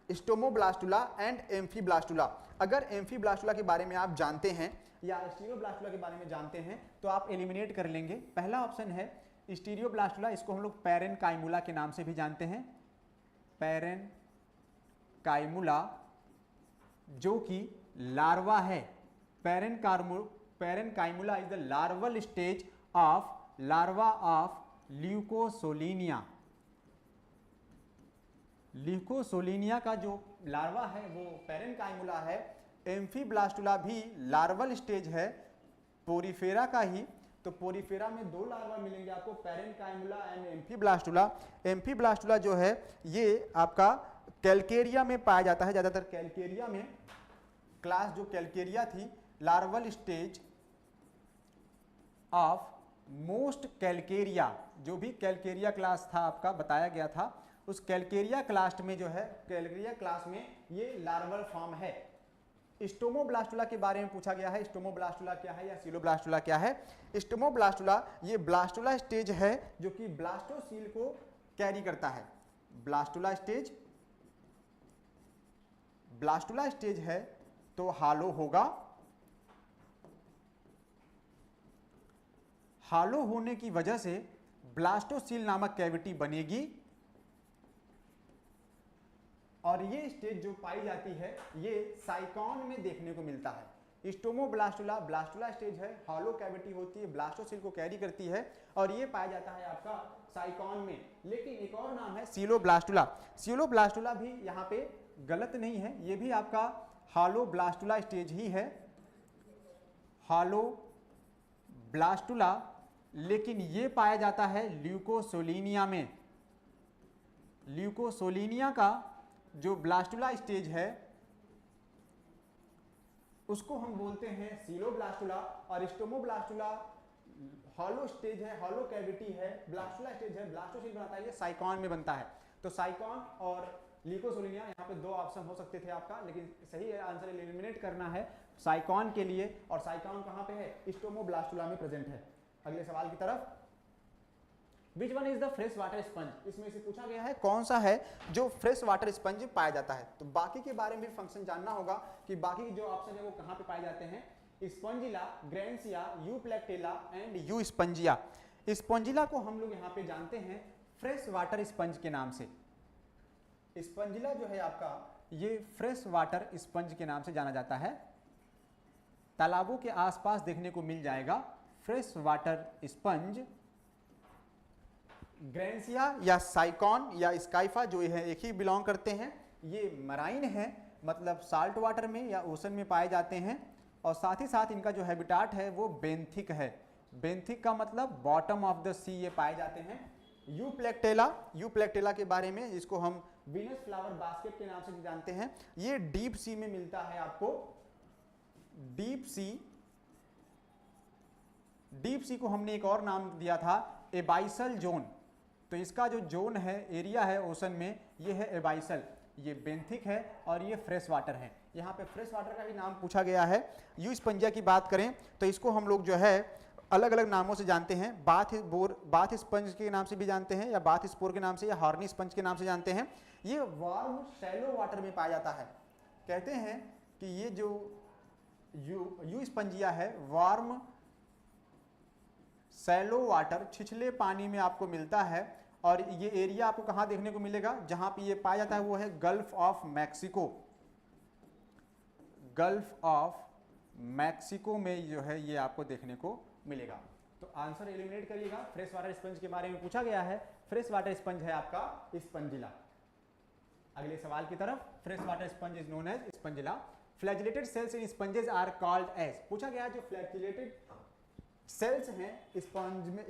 स्टोमोब्लास्टुला एंड एम्फीब्लास्टुला। अगर एम्फीब्लास्टुला के बारे में आप जानते हैं या स्टीरियोब्लास्टुला के बारे में जानते हैं तो आप एलिमिनेट कर लेंगे। पहला ऑप्शन है स्टीरियोब्लास्टुला, इसको हम लोग पैरेनकाइमुला के नाम से भी जानते हैं, पैरेनकाइमुला, जो कि लार्वा है। Parenchymula is the larval stage of larva of Leucosolenia. Leucosolenia का जो लार्वा है वो पैरेनकाइमुला है। एम्फीब्लास्टुला भी लार्वल स्टेज है पोरीफेरा का ही। तो पोरीफेरा में दो लार्वा मिलेंगे आपको, पैरेनकाइमुला एंड एम्फीब्लास्टुला। एम्फीब्लास्टुला जो है ये आपका कैलकेरिया में पाया जाता है, ज़्यादातर कैलकेरिया में। क्लास जो कैलकेरिया थी, larval stage of most Calcarea, जो भी कैलकेरिया क्लास था आपका बताया गया था, उस कैलकेरिया क्लास में जो है, कैलकेरिया क्लास में ये लार्वल फॉर्म है। स्टोमोब्लास्टुला के बारे में पूछा गया है, स्टोमोब्लास्टुला क्या है या सीलोब्लास्टुला क्या है। स्टोमोब्लास्टुला ये ब्लास्टुला स्टेज है जो कि ब्लास्टोसील को कैरी करता है। ब्लास्टुला स्टेज है तो हालो होगा। हालो होने की वजह से ब्लास्टोसील नामक कैविटी बनेगी और ये स्टेज जो पाई जाती है ये साइकॉन में देखने को मिलता है। स्टोमोब्लास्टुला ब्लास्टुला स्टेज है, हॉलो कैविटी होती है, ब्लास्टोसील को कैरी करती है और ये पाया जाता है आपका साइकॉन में। लेकिन एक और नाम है सीलोब्लास्टुला। सीलोब्लास्टुला भी यहाँ पे गलत नहीं है, ये भी आपका हॉलोब्लास्टुला स्टेज ही है, हॉलोब्लास्टुला, लेकिन ये पाया जाता है ल्यूकोसोलिनिया में। ल्यूकोसोलिनिया का जो ब्लास्टुला स्टेज है उसको हम बोलते हैं सीलोब्लास्टुला, और स्टोमोब्लास्टुला हॉलो स्टेज है, हॉलो कैविटी है, ब्लास्टुला स्टेज है, ब्लास्टोसील बनाता है, ये साइकॉन में बनता है। तो साइकॉन और ल्यूकोसोलिनिया, यहाँ पे दो ऑप्शन हो सकते थे आपका, लेकिन सही आंसर एलिमिनेट करना है साइकॉन के लिए। और साइकॉन कहाँ पे है? स्टोमोब्लास्टुला में प्रेजेंट है। अगले सवाल की तरफ, which one is the fresh water sponge. इसमें से पूछा गया है कौन सा है जो फ्रेश वाटर स्पंज पाया जाता है। तो बाकी के बारे में भी फंक्शन जानना होगा कि बाकी जो ऑप्शन है वो कहाँ पे पाए जाते हैं। Spongilla, Grantia, Euplectella and Euspongia. Spongilla को हम लोग यहाँ पे जानते हैं फ्रेश वाटर स्पंज के नाम से। स्पंजिला जो है आपका ये फ्रेश वाटर स्पंज के नाम से जाना जाता है। तालाबों के आसपास देखने को मिल जाएगा फ्रेश वाटर स्पंज। ग्रैंसिया या साइकॉन या स्काइफा जो है एक ही बिलोंग करते हैं। ये मराइन है, मतलब साल्ट वाटर में या ओशन में पाए जाते हैं, और साथ ही साथ इनका जो हैबिटाट है वो बेंथिक है। बेंथिक का मतलब बॉटम ऑफ द सी ये पाए जाते हैं। यूप्लेक्टेला के बारे में, जिसको हम वीनस फ्लावर बास्केट के नाम से जानते हैं, ये डीप सी में मिलता है आपको। डीप सी को हमने एक और नाम दिया था एबाइसल जोन। तो इसका जो जोन है, एरिया है ओशन में, ये है एबाइसल। ये बेंथिक है और ये फ्रेश वाटर है। यहाँ पे फ्रेश वाटर का भी नाम पूछा गया है। यू स्पंजिया की बात करें तो इसको हम लोग जो है अलग अलग नामों से जानते हैं। बाथ स्पंज के नाम से भी जानते हैं, या बाथ स्पोर के नाम से, या हॉर्नी स्पंज के नाम से जानते हैं। ये वार्म शैलो वाटर में पाया जाता है। कहते हैं कि ये जो यू स्पंजिया है वार्म शैलो वाटर, छिछले पानी में आपको मिलता है। और ये एरिया आपको कहाँ देखने को मिलेगा? जहाँ पे ये पाया जाता है वो है gulf of Mexico. Gulf of Mexico में जो है ये आपको देखने को मिलेगा। तो आंसर एलिमिनेट करिएगा। फ्रेश वाटर स्पंज के बारे में पूछा गया है, फ्रेश वाटर स्पंज है आपका स्पंजिला। अगले सवाल की तरफ, fresh water sponge is known as spongilla. Flagellated cells in sponges are called as. पूछा गया है जो फ्लैजिलेटेड सेल्स हैं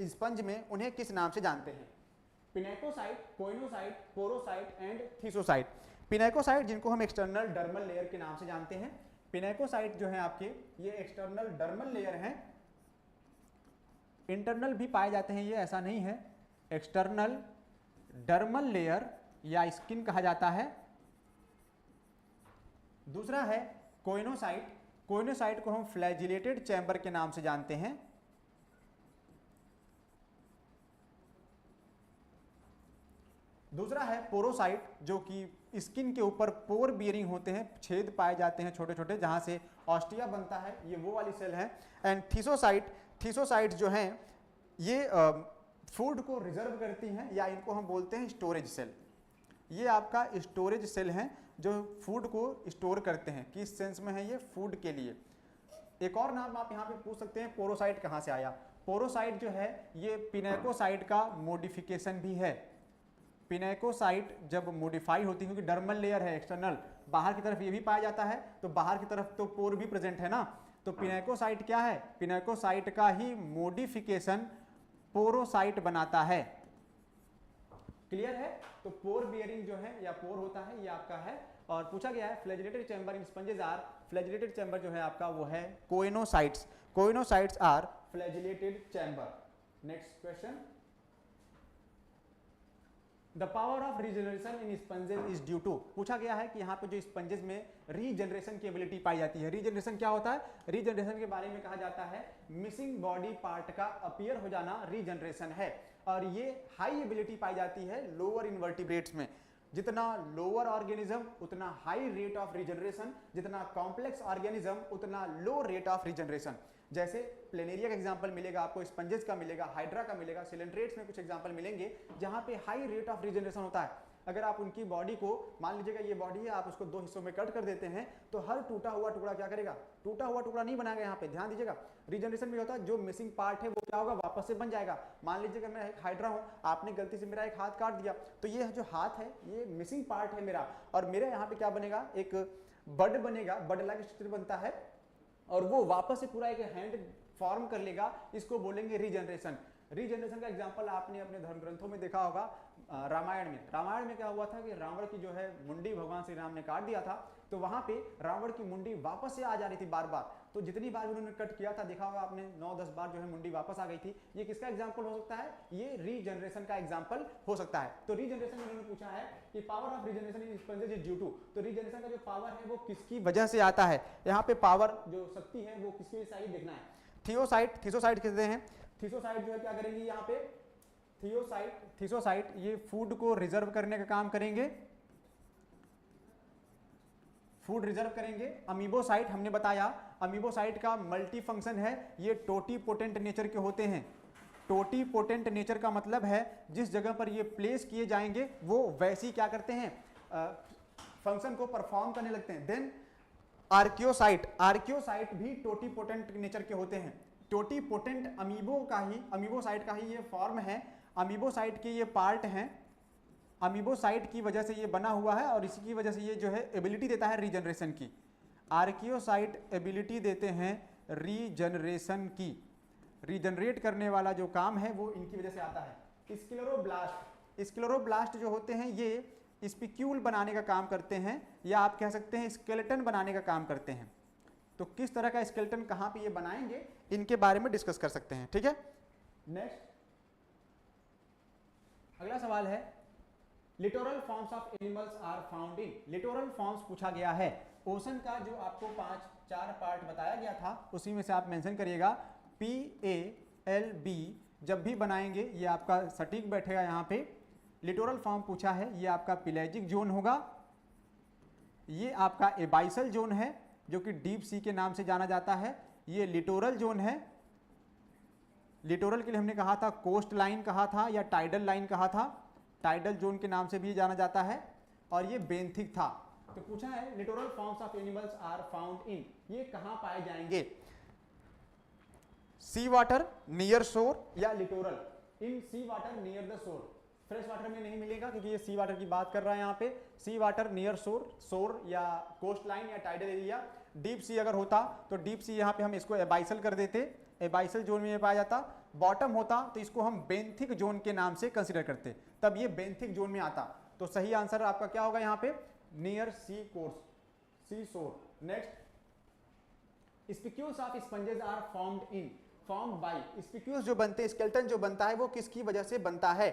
स्पंज में उन्हें किस नाम से जानते हैं? Pinacocyte, choanocyte, porocyte and thesocyte. Pinacocyte जिनको हम एक्सटर्नल डर्मल लेयर के नाम से जानते हैं। पिनेकोसाइट जो है आपके ये एक्सटर्नल डर्मल लेयर हैं। इंटरनल भी पाए जाते हैं ये, ऐसा नहीं है। एक्सटर्नल डर्मल लेयर या स्किन कहा जाता है। दूसरा है कोइनोसाइट। कोइनोसाइट को हम फ्लैजिलेटेड चैम्बर के नाम से जानते हैं। दूसरा है पोरोसाइट, जो कि स्किन के ऊपर पोर बियरिंग होते हैं, छेद पाए जाते हैं छोटे छोटे, जहां से ऑस्टिया बनता है, ये वो वाली सेल है। एंड थीसोसाइट, थीसोसाइट जो हैं ये फूड को रिजर्व करती हैं, या इनको हम बोलते हैं स्टोरेज सेल। ये आपका स्टोरेज सेल हैं जो फूड को स्टोर करते हैं। किस सेंस में है ये? फूड के लिए। एक और नाम आप यहाँ पे पूछ सकते हैं, पोरोसाइट कहाँ से आया? पोरोसाइट जो है ये पिनेकोसाइट का मॉडिफिकेशन भी है। पिनेकोसाइट जब मॉडिफाई होती है, क्योंकि डर्मल लेयर है एक्सटर्नल, बाहर की तरफ ये भी पाया जाता है, तो बाहर की तरफ तो पोर भी प्रेजेंट है ना, तो पिनेकोसाइट क्या है? पिनेकोसाइट का ही मॉडिफिकेशन पोरोसाइट बनाता है। क्लियर है? तो पोर बियरिंग जो है या पोर होता है ये आपका है। और पूछा गया है flagellated chamber in sponges are, flagellated chamber जो है आपका वो है choanocytes. Choanocytes are flagellated chamber. Next question, the power of regeneration in sponges is due to. पूछा गया है कि यहाँ पे जो स्पंजेस में रीजनरेशन की एबिलिटी पाई जाती है। रीजनरेशन क्या होता है? रीजनरेशन के बारे में कहा जाता है मिसिंग बॉडी पार्ट का अपीयर हो जाना रीजनरेशन है। और ये हाई एबिलिटी पाई जाती है लोअर इनवर्टिब्रेट्स में। जितना लोअर ऑर्गेनिज्म उतना हाई रेट ऑफ रीजनरेशन, जितना कॉम्प्लेक्स ऑर्गेनिज्म उतना लो रेट ऑफ रीजनरेशन। जैसे प्लेनेरिया का एग्जांपल मिलेगा आपको, स्पंजेस का मिलेगा, हाइड्रा का मिलेगा, सिलेंट्रेट्स में कुछ एग्जांपल मिलेंगे जहां पे हाई रेट ऑफ रीजनरेशन होता है। अगर आप उनकी बॉडी को, मान लीजिएगा ये बॉडी है, आप उसको 2 हिस्सों में कट कर देते हैं, तो हर टूटा हुआ टुकड़ा क्या करेगा? टूटा हुआ टुकड़ा नहीं बनाएगा। यहाँ पे ध्यान दीजिएगा, रीजनरेशन में होता है जो मिसिंग पार्ट है वो क्या होगा? वापस से बन जाएगा। मान लीजिएगा मैं एक हाइड्रा हूँ, आपने गलती से मेरा एक हाथ काट दिया, तो ये जो हाथ है ये मिसिंग पार्ट है मेरा, और मेरे यहाँ पे क्या बनेगा? एक बड बनेगा, बड लाइक स्ट्रक्चर बनता है, और वो वापस से पूरा एक हैंड फॉर्म कर लेगा। इसको बोलेंगे रीजनरेशन। रीजनरेशन का एग्जांपल आपने अपने धर्म ग्रंथों में देखा होगा। रामायण में, रामायण में क्या हुआ था कि रावण की जो है मुंडी भगवान श्री राम ने काट दिया था, तो वहां पे रावण की मुंडी वापस से आ जा रही थी बार बार। तो जितनी बार उन्होंने कट किया था, देखा होगा आपने 9-10 बार जो है मुंडी वापस आ गई थी। ये किसका एग्जांपल हो सकता है? ये रीजनरेशन का एग्जांपल हो सकता है। तो रीजनरेशन में उन्होंने पूछा है कि power of regeneration in sponges is due to. तो रीजनरेशन का जो पावर है वो किसकी वजह से आता है? यहाँ पे पावर जो शक्ति है वो किसकी वजह से आई देखना है। थियोसाइट, थियोसाइट कहते हैं। थियोसाइट जो है क्या करेंगे यहाँ पे? थियोसाइट ये फूड को रिजर्व करने का काम करेंगे, फूड रिजर्व करेंगे। अमीबोसाइट हमने बताया, अमीबोसाइट का मल्टी फंक्शन है, ये टोटीपोटेंट नेचर के होते हैं। टोटीपोटेंट नेचर का मतलब है जिस जगह पर ये प्लेस किए जाएंगे वो वैसी क्या करते हैं? फंक्शन को परफॉर्म करने लगते हैं। देन आर्कियोसाइट, आर्कियोसाइट भी टोटीपोटेंट नेचर के होते हैं। टोटीपोटेंट अमीबोसाइट का ही ये फॉर्म है। अमीबोसाइट के ये पार्ट हैं, अमीबोसाइट की वजह से ये बना हुआ है, और इसी की वजह से ये जो है एबिलिटी देता है रीजनरेशन की। आर्कियोसाइट एबिलिटी देते हैं रीजनरेशन की। रीजनरेट करने वाला जो काम है वो इनकी वजह से आता है। स्क्लेरोब्लास्ट, स्क्लेरोब्लास्ट जो होते हैं ये स्पिक्यूल बनाने का काम करते हैं, या आप कह सकते हैं स्केलेटन बनाने का काम करते हैं। तो किस तरह का स्केलेटन कहाँ पे ये बनाएंगे, इनके बारे में डिस्कस कर सकते हैं। ठीक है, नेक्स्ट अगला सवाल है, littoral forms of animals are found in. Littoral forms पूछा गया है। ओशन का जो आपको 4 पार्ट बताया गया था उसी में से आप मेंशन करिएगा। PALB जब भी बनाएंगे ये आपका सटीक बैठेगा यहाँ पे। लिटोरल फॉर्म पूछा है, ये आपका पिलेजिक जोन होगा, ये आपका एबाइसल जोन है जो कि डीप सी के नाम से जाना जाता है, ये लिटोरल जोन है। लिटोरल के लिए हमने कहा था कोस्ट लाइन कहा था या टाइडल लाइन कहा था, टाइडल जोन के नाम से भी जाना जाता है, और ये बेंथिक था। तो पूछा है littoral forms of animals are found in, ये कहां पाए जाएंगे? सी वाटर नियर शोर या littoral? In sea water near the shore. Fresh water में नहीं मिलेगा क्योंकि ये सी वाटर की बात कर रहा है यहाँ पे। सी वाटर नियर शोर या कोस्ट लाइन या टाइडल एरिया। डीप सी अगर होता तो डीप सी यहाँ पे हम इसको एबाइसल कर देते, एबाइसल जोन में ये पाया जाता। बॉटम होता तो इसको हम बेंथिक जोन के नाम से कंसीडर करते, तब ये बेंथिक जोन में आता। तो सही आंसर आपका क्या होगा यहाँ पे? Near C course, sea shore. Next, spicules of sponges are formed in. Form by spicules जो बनते हैं, स्केलेटन जो बनता है वो किसकी वजह से बनता है?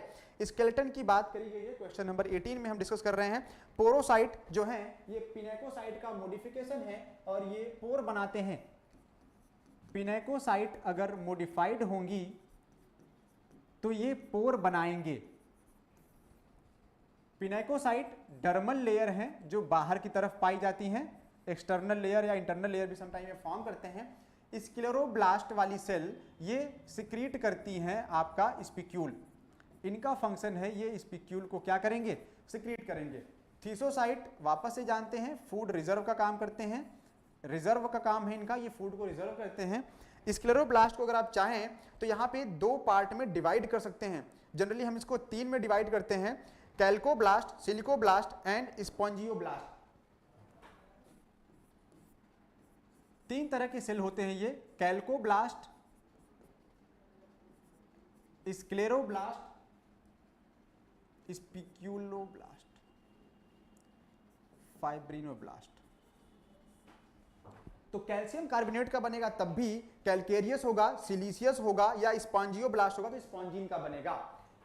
स्केलेटन की बात करी गई है क्वेश्चन नंबर 18 में हम डिस्कस कर रहे हैं। पोरोसाइट जो है ये पिनेकोसाइट का मॉडिफिकेशन है और ये पोर बनाते हैं। पिनेकोसाइट अगर मॉडिफाइड होंगी तो ये पोर बनाएंगे। पिनेकोसाइट डर्मल लेयर हैं जो बाहर की तरफ पाई जाती हैं, एक्सटर्नल लेयर या इंटरनल लेयर भी समटाइम में फॉर्म करते हैं। स्क्लेरोब्लास्ट वाली सेल ये सिक्रीट करती हैं आपका स्पिक्यूल। इनका फंक्शन है ये स्पिक्यूल को क्या करेंगे? सिक्रीट करेंगे। थीसोसाइट वापस से जानते हैं फूड रिजर्व का काम करते हैं, रिजर्व का काम है इनका, ये फूड को रिजर्व करते हैं। स्क्लेरोब्लास्ट को अगर आप चाहें तो यहाँ पे 2 पार्ट में डिवाइड कर सकते हैं। जनरली हम इसको 3 में डिवाइड करते हैं, कैल्कोब्लास्ट, सिलिकोब्लास्ट एंड स्पॉन्जियोब्लास्ट। 3 तरह के सेल होते हैं ये, कैल्कोब्लास्ट, स्क्लेरोब्लास्ट, स्पिक्यूलोब्लास्ट, फाइब्रिनोब्लास्ट। तो कैल्शियम कार्बोनेट का बनेगा तब भी कैलकेरियस होगा, सिलिशियस होगा या स्पॉन्जियोब्लास्ट होगा तो स्पॉन्जिन का बनेगा।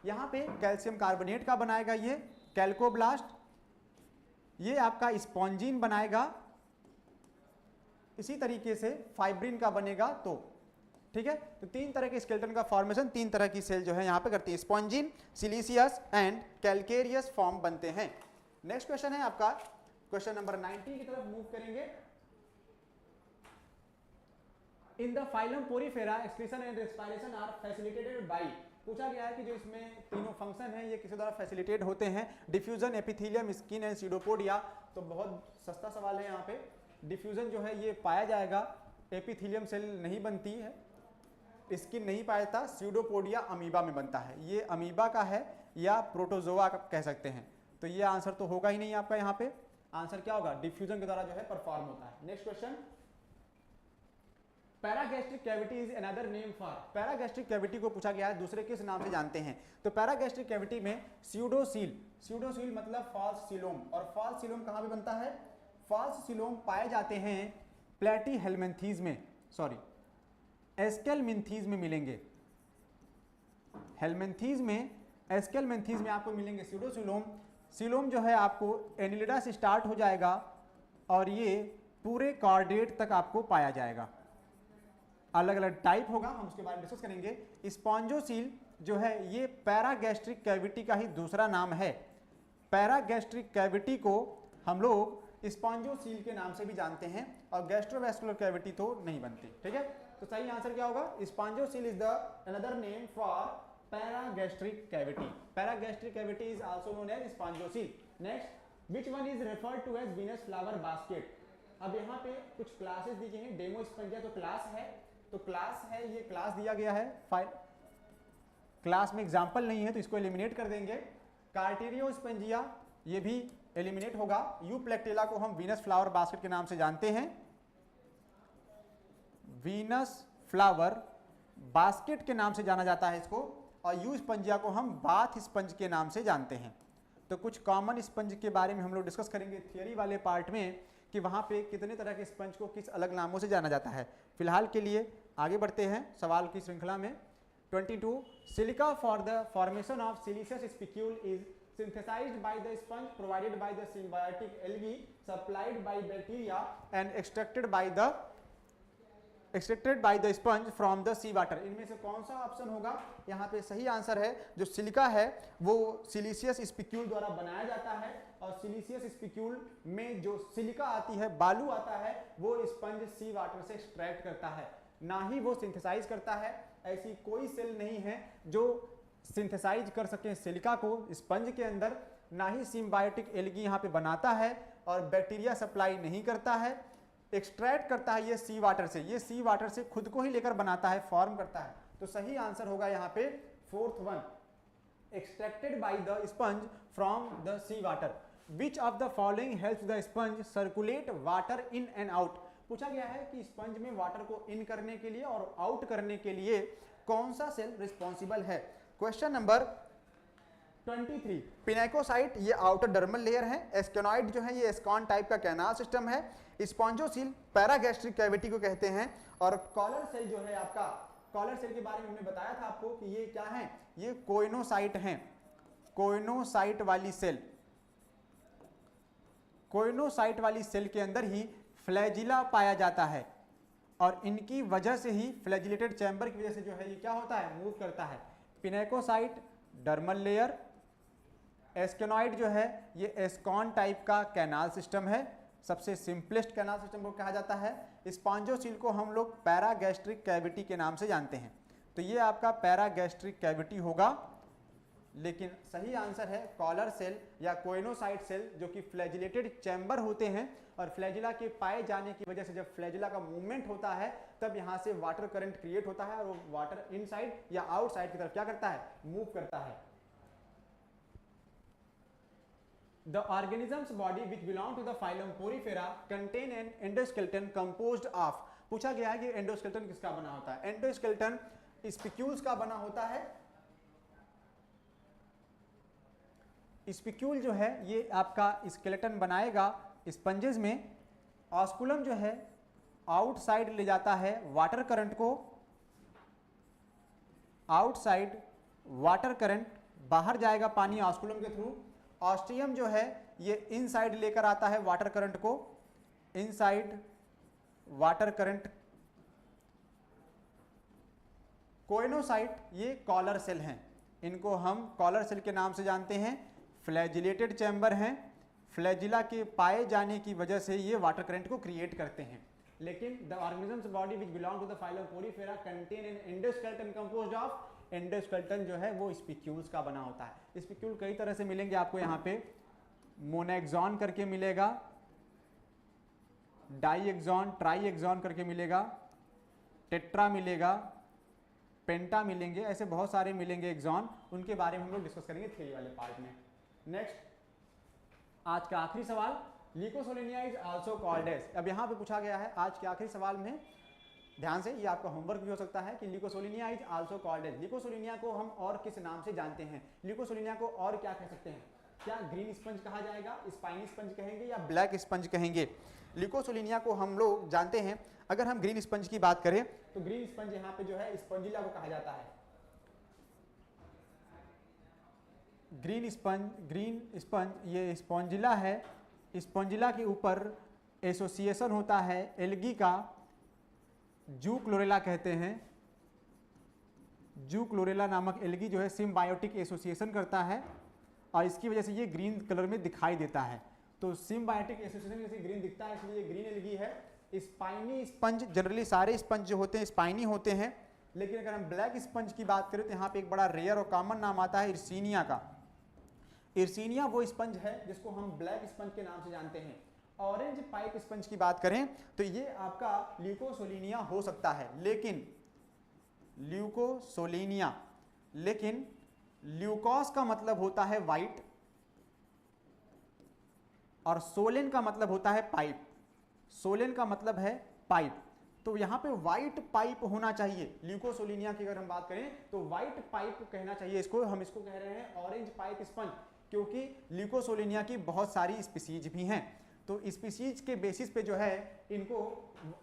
यहां पे कैल्शियम कार्बोनेट का बनाएगा ये कैल्कोब्लास्ट, ये आपका स्पॉन्जिन बनाएगा, इसी तरीके से फाइब्रिन का बनेगा। तो ठीक है, तो 3 तरह के स्केलेटन का फॉर्मेशन 3 तरह की सेल जो है यहां पे करती है, spongin, siliceous and calcareous form बनते हैं। नेक्स्ट क्वेश्चन है आपका क्वेश्चन नंबर 19 की तरफ मूव करेंगे। In the phylum porifera excretion and respiration are facilitated by, पूछा गया है कि जो इसमें तीनों फंक्शन हैं ये किसी द्वारा फैसिलिटेट होते हैं? Diffusion, epithelium, skin and pseudopodia. तो बहुत सस्ता सवाल है यहाँ पे। डिफ्यूजन जो है ये पाया जाएगा, एपिथेलियम सेल नहीं बनती है, स्किन नहीं पाया जाता, सीडोपोडिया अमीबा में बनता है। ये अमीबा का है या प्रोटोजोआ का कह सकते हैं। तो ये आंसर तो होगा ही नहीं आपका, यहाँ पे आंसर क्या होगा? डिफ्यूजन के द्वारा जो है परफॉर्म होता है। Next question, paragastric cavity is another name for, paragastric cavity को पूछा गया है दूसरे किस नाम से जानते हैं? तो पैरागैस्ट्रिक कैविटी में स्यूडोसील, स्यूडोसील मतलब फॉल्स सीलोम, और फॉल्स सीलोम कहाँ पे बनता है? फॉल्स सीलोम पाए जाते हैं प्लेटीहेल्मिन्थीज में, सॉरी एस्केलमिन्थीज में मिलेंगे। हेल्मिन्थीज में, एस्केलमिन्थीज में आपको मिलेंगे स्यूडोसीलोम। सीलोम जो है आपको एनिलिडा से स्टार्ट हो जाएगा और ये पूरे कॉर्डेट तक आपको पाया जाएगा। अलग अलग टाइप होगा, हम उसके बारे में डिस्कस करेंगे। स्पॉन्जोसील जो है ये पैरागैस्ट्रिक कैविटी का ही दूसरा नाम है। पैरागैस्ट्रिक कैविटी को हम लोग स्पॉन्जोसील के नाम से भी जानते हैं और गैस्ट्रोवेस्कुलर कैविटी तो नहीं बनती। ठीक है, तो सही आंसर क्या होगा? Spongocoel is the another name for paragastric cavity. Paragastric cavity is also known as spongocoel. Next, which one is referred to as Venus flower basket? अब यहाँ पे कुछ क्लासेस दी गई हैं, डेमो स्पंजिया तो क्लास है, तो क्लास है, ये क्लास दिया गया है, क्लास में एग्जाम्पल नहीं है तो इसको एलिमिनेट कर देंगे। कार्टेरियो स्पंजिया ये भी एलिमिनेट होगा। यूप्लेक्टेला को हम वीनस फ्लावर बास्केट के नाम से जानते हैं, वीनस फ्लावर बास्केट के नाम से जाना जाता है इसको, और यू स्पंजिया को हम बाथ स्पंज के नाम से जानते हैं। तो कुछ कॉमन स्पंज के बारे में हम लोग डिस्कस करेंगे थियरी वाले पार्ट में कि वहाँ पे कितने तरह के स्पंज को किस अलग नामों से जाना जाता है। फिलहाल के लिए आगे बढ़ते हैं सवाल की श्रृंखला में। 22, silica for the formation of siliceous spicule is synthesized by the sponge provided by the symbiotic algae supplied by bacteria and extracted by the sponge from the sea water। इनमें से कौन सा ऑप्शन होगा? यहाँ पे सही आंसर है जो सिलिका है वो सिलिशियस स्पिक्यूल द्वारा बनाया जाता है, और सिलिशियस स्पिक्यूल में जो सिलिका आती है, बालू आता है, वो स्पंज सी वाटर से एक्सट्रैक्ट करता है, ना ही वो सिंथेसाइज करता है। ऐसी कोई सेल नहीं है जो सिंथेसाइज कर सके सिलिका को स्पंज के अंदर, ना ही सिम्बायोटिक एल्गी यहाँ पे बनाता है, और बैक्टीरिया सप्लाई नहीं करता है, एक्सट्रैक्ट करता है ये सी वाटर से, ये सी वाटर से खुद को ही लेकर बनाता है, फॉर्म करता है। तो सही आंसर होगा यहाँ पे 4th one, extracted by the sponge from the sea water. Which of the following helps the sponge circulate water in and out? पूछा गया है कि स्पंज में वाटर को इन करने के लिए और आउट करने के लिए कौन सा सेल रिस्पॉन्सिबल है? क्वेश्चन नंबर 23, पिनेकोसाइट ये आउटर डर्मल लेयर है, एस्केनॉइड जो है ये एस्कॉन टाइप का कैनाल सिस्टम है, स्पॉन्जोसील पैरागैस्ट्रिक कैविटी को कहते हैं, और कॉलर सेल जो है आपका कॉलर सेल के बारे में हमने बताया था आपको कि ये क्या है, ये कोइनोसाइट हैं, कोइनोसाइट वाली सेल। कोइनोसाइट वाली सेल के अंदर ही फ्लैजिला पाया जाता है और इनकी वजह से ही फ्लैजिलेटेड चैम्बर की वजह से जो है ये क्या होता है, मूव करता है। पिनेकोसाइट डर्मल लेयर, एस्केनॉइड जो है ये एस्कॉन टाइप का कैनाल सिस्टम है, सबसे सिंपलेस्ट कैनाल सिस्टम को कहा जाता है। स्पॉन्जोसील को हम लोग पैरागैस्ट्रिक कैविटी के नाम से जानते हैं। तो ये आपका पैरागैस्ट्रिक कैविटी होगा, लेकिन सही आंसर है कॉलर सेल या कोइनोसाइट सेल, जो कि फ्लैजिलेटेड चैम्बर होते हैं और फ्लैजिला के पाए जाने की वजह से जब फ्लैजिला का मूवमेंट होता है तब यहाँ से वाटर करंट क्रिएट होता है और वो वाटर इनसाइड या आउटसाइड की तरफ क्या करता है, मूव करता है। The organism's body which belong to the phylum Porifera contain an endoskeleton composed of, पूछा गया है कि एंडोस्केलेटन किसका बना होता है। एंडोस्केलेटन स्पिक्यूल्स का बना होता है। स्पिक्यूल जो है ये आपका स्केलेटन बनाएगा स्पंजेस में। ऑस्कुलम जो है आउटसाइड ले जाता है वाटर करंट को, आउटसाइड वाटर करंट बाहर जाएगा पानी ऑस्कुलम के थ्रू। ऑस्टियम जो है ये इनसाइड लेकर आता है वाटर करंट को, इनसाइड वाटर करंट। कोइनोसाइट ये कॉलर सेल हैं, इनको हम कॉलर सेल के नाम से जानते हैं। फ्लैजिलेटेड चैम्बर हैं, फ्लैजिला के पाए जाने की वजह से ये वाटर करंट को क्रिएट करते हैं। लेकिन the organisms body which belong to the phylum porifera contain an endoskeleton composed of, endoskeleton जो है वो स्पिक्यूल्स का बना होता है। स्पिक्यूल कई तरह से मिलेंगे आपको, यहाँ पे मोनोएक्सॉन करके मिलेगा, डाईएक्सॉन, ट्राईएक्सॉन करके मिलेगा, टेट्रा मिलेगा, पेंटा मिलेंगे, ऐसे बहुत सारे मिलेंगे एक्सॉन। उनके बारे में हम लोग डिस्कस करेंगे थ्योरी वाले पार्ट में। नेक्स्ट आज का आखिरी सवाल, ल्यूकोसोलिनिया इज आल्सो कॉल्ड एज। अब यहाँ पे पूछा गया है आज के आखिरी सवाल में, ध्यान से, ये आपका होमवर्क भी हो सकता है कि ल्यूकोसोलिनिया इज आल्सो कॉल्ड एज। ल्यूकोसोलिनिया को हम और किस नाम से जानते हैं, ल्यूकोसोलिनिया को और क्या कह सकते हैं? क्या ग्रीन स्पंज कहा जाएगा, स्पाइनी स्पंज कहेंगे या ब्लैक स्पंज कहेंगे? ल्यूकोसोलिनिया को हम लोग जानते हैं, अगर हम ग्रीन स्पंज की बात करें तो ग्रीन स्पंज यहाँ पे जो है स्पंजिला को कहा जाता है। ग्रीन स्पंज ये स्पॉन्जिला है। स्पॉन्जिला के ऊपर एसोसिएशन होता है एल्गी का, जू क्लोरेला कहते हैं। जू क्लोरेला नामक एल्गी जो है सिम्बायोटिक एसोसिएशन करता है और इसकी वजह से ये ग्रीन कलर में दिखाई देता है। तो सिम्बायोटिक एसोसिएशन जैसे ग्रीन दिखता है इसलिए ग्रीन एल्गी है। स्पाइनी स्पंज, जनरली सारे स्पंज जो होते हैं स्पाइनी होते हैं, लेकिन अगर हम ब्लैक स्पंज की बात करें तो यहाँ पे एक बड़ा रेयर और कॉमन नाम आता है इर्सिनिया का। इर्सिनिया वो स्पंज है जिसको हम ब्लैक स्पंज के नाम से जानते हैं। ऑरेंज पाइप स्पंज की बात करें तो ये आपका ल्यूकोसोलिनिया हो सकता है, लेकिन ल्यूकोसोलिनिया, लेकिन ल्यूकोस का मतलब होता है वाइट और सोलेन का मतलब होता है पाइप। सोलेन का मतलब है पाइप, तो यहाँ पे व्हाइट पाइप होना चाहिए। ल्यूकोसोलिनिया की अगर हम बात करें तो व्हाइट पाइप कहना चाहिए इसको। हम इसको कह रहे हैं ऑरेंज पाइप स्पंज, क्योंकि ल्यूकोसोलिनिया की बहुत सारी स्पीसीज भी हैं। तो स्पीसीज के बेसिस पे जो है इनको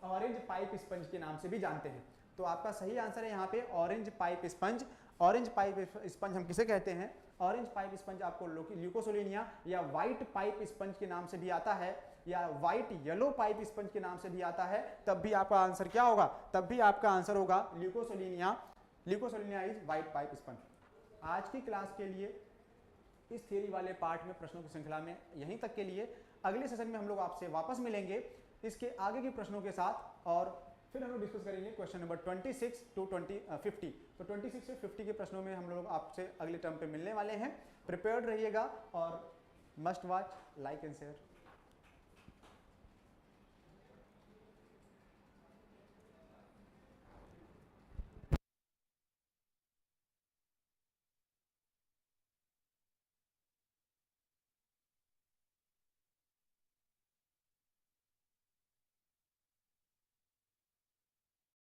ऑरेंज पाइप स्पंज के नाम से भी जानते हैं। तो आपका सही आंसर है यहाँ पे orange pipe sponge. Orange pipe sponge हम किसे कहते हैं? ऑरेंज पाइप स्पंज आपको ल्यूकोसोलिनिया या व्हाइट पाइप स्पंज के नाम से भी आता है या व्हाइट येलो पाइप स्पंज के नाम से भी आता है। तब भी आपका आंसर क्या होगा? तब भी आपका आंसर होगा ल्यूकोसोलिनिया। ल्यूकोसोलिनिया इज व्हाइट पाइप स्पंज। आज की क्लास के लिए इस थ्योरी वाले पार्ट में प्रश्नों की श्रृंखला में यहीं तक के लिए। अगले सेशन में हम लोग आपसे वापस मिलेंगे इसके आगे के प्रश्नों के साथ और फिर हम लोग डिस्कस करेंगे क्वेश्चन नंबर 26 टू 50। तो 26 से 50 के प्रश्नों में हम लोग आपसे अगले टर्म पे मिलने वाले हैं। प्रिपेयर्ड रहिएगा और must watch, like and share.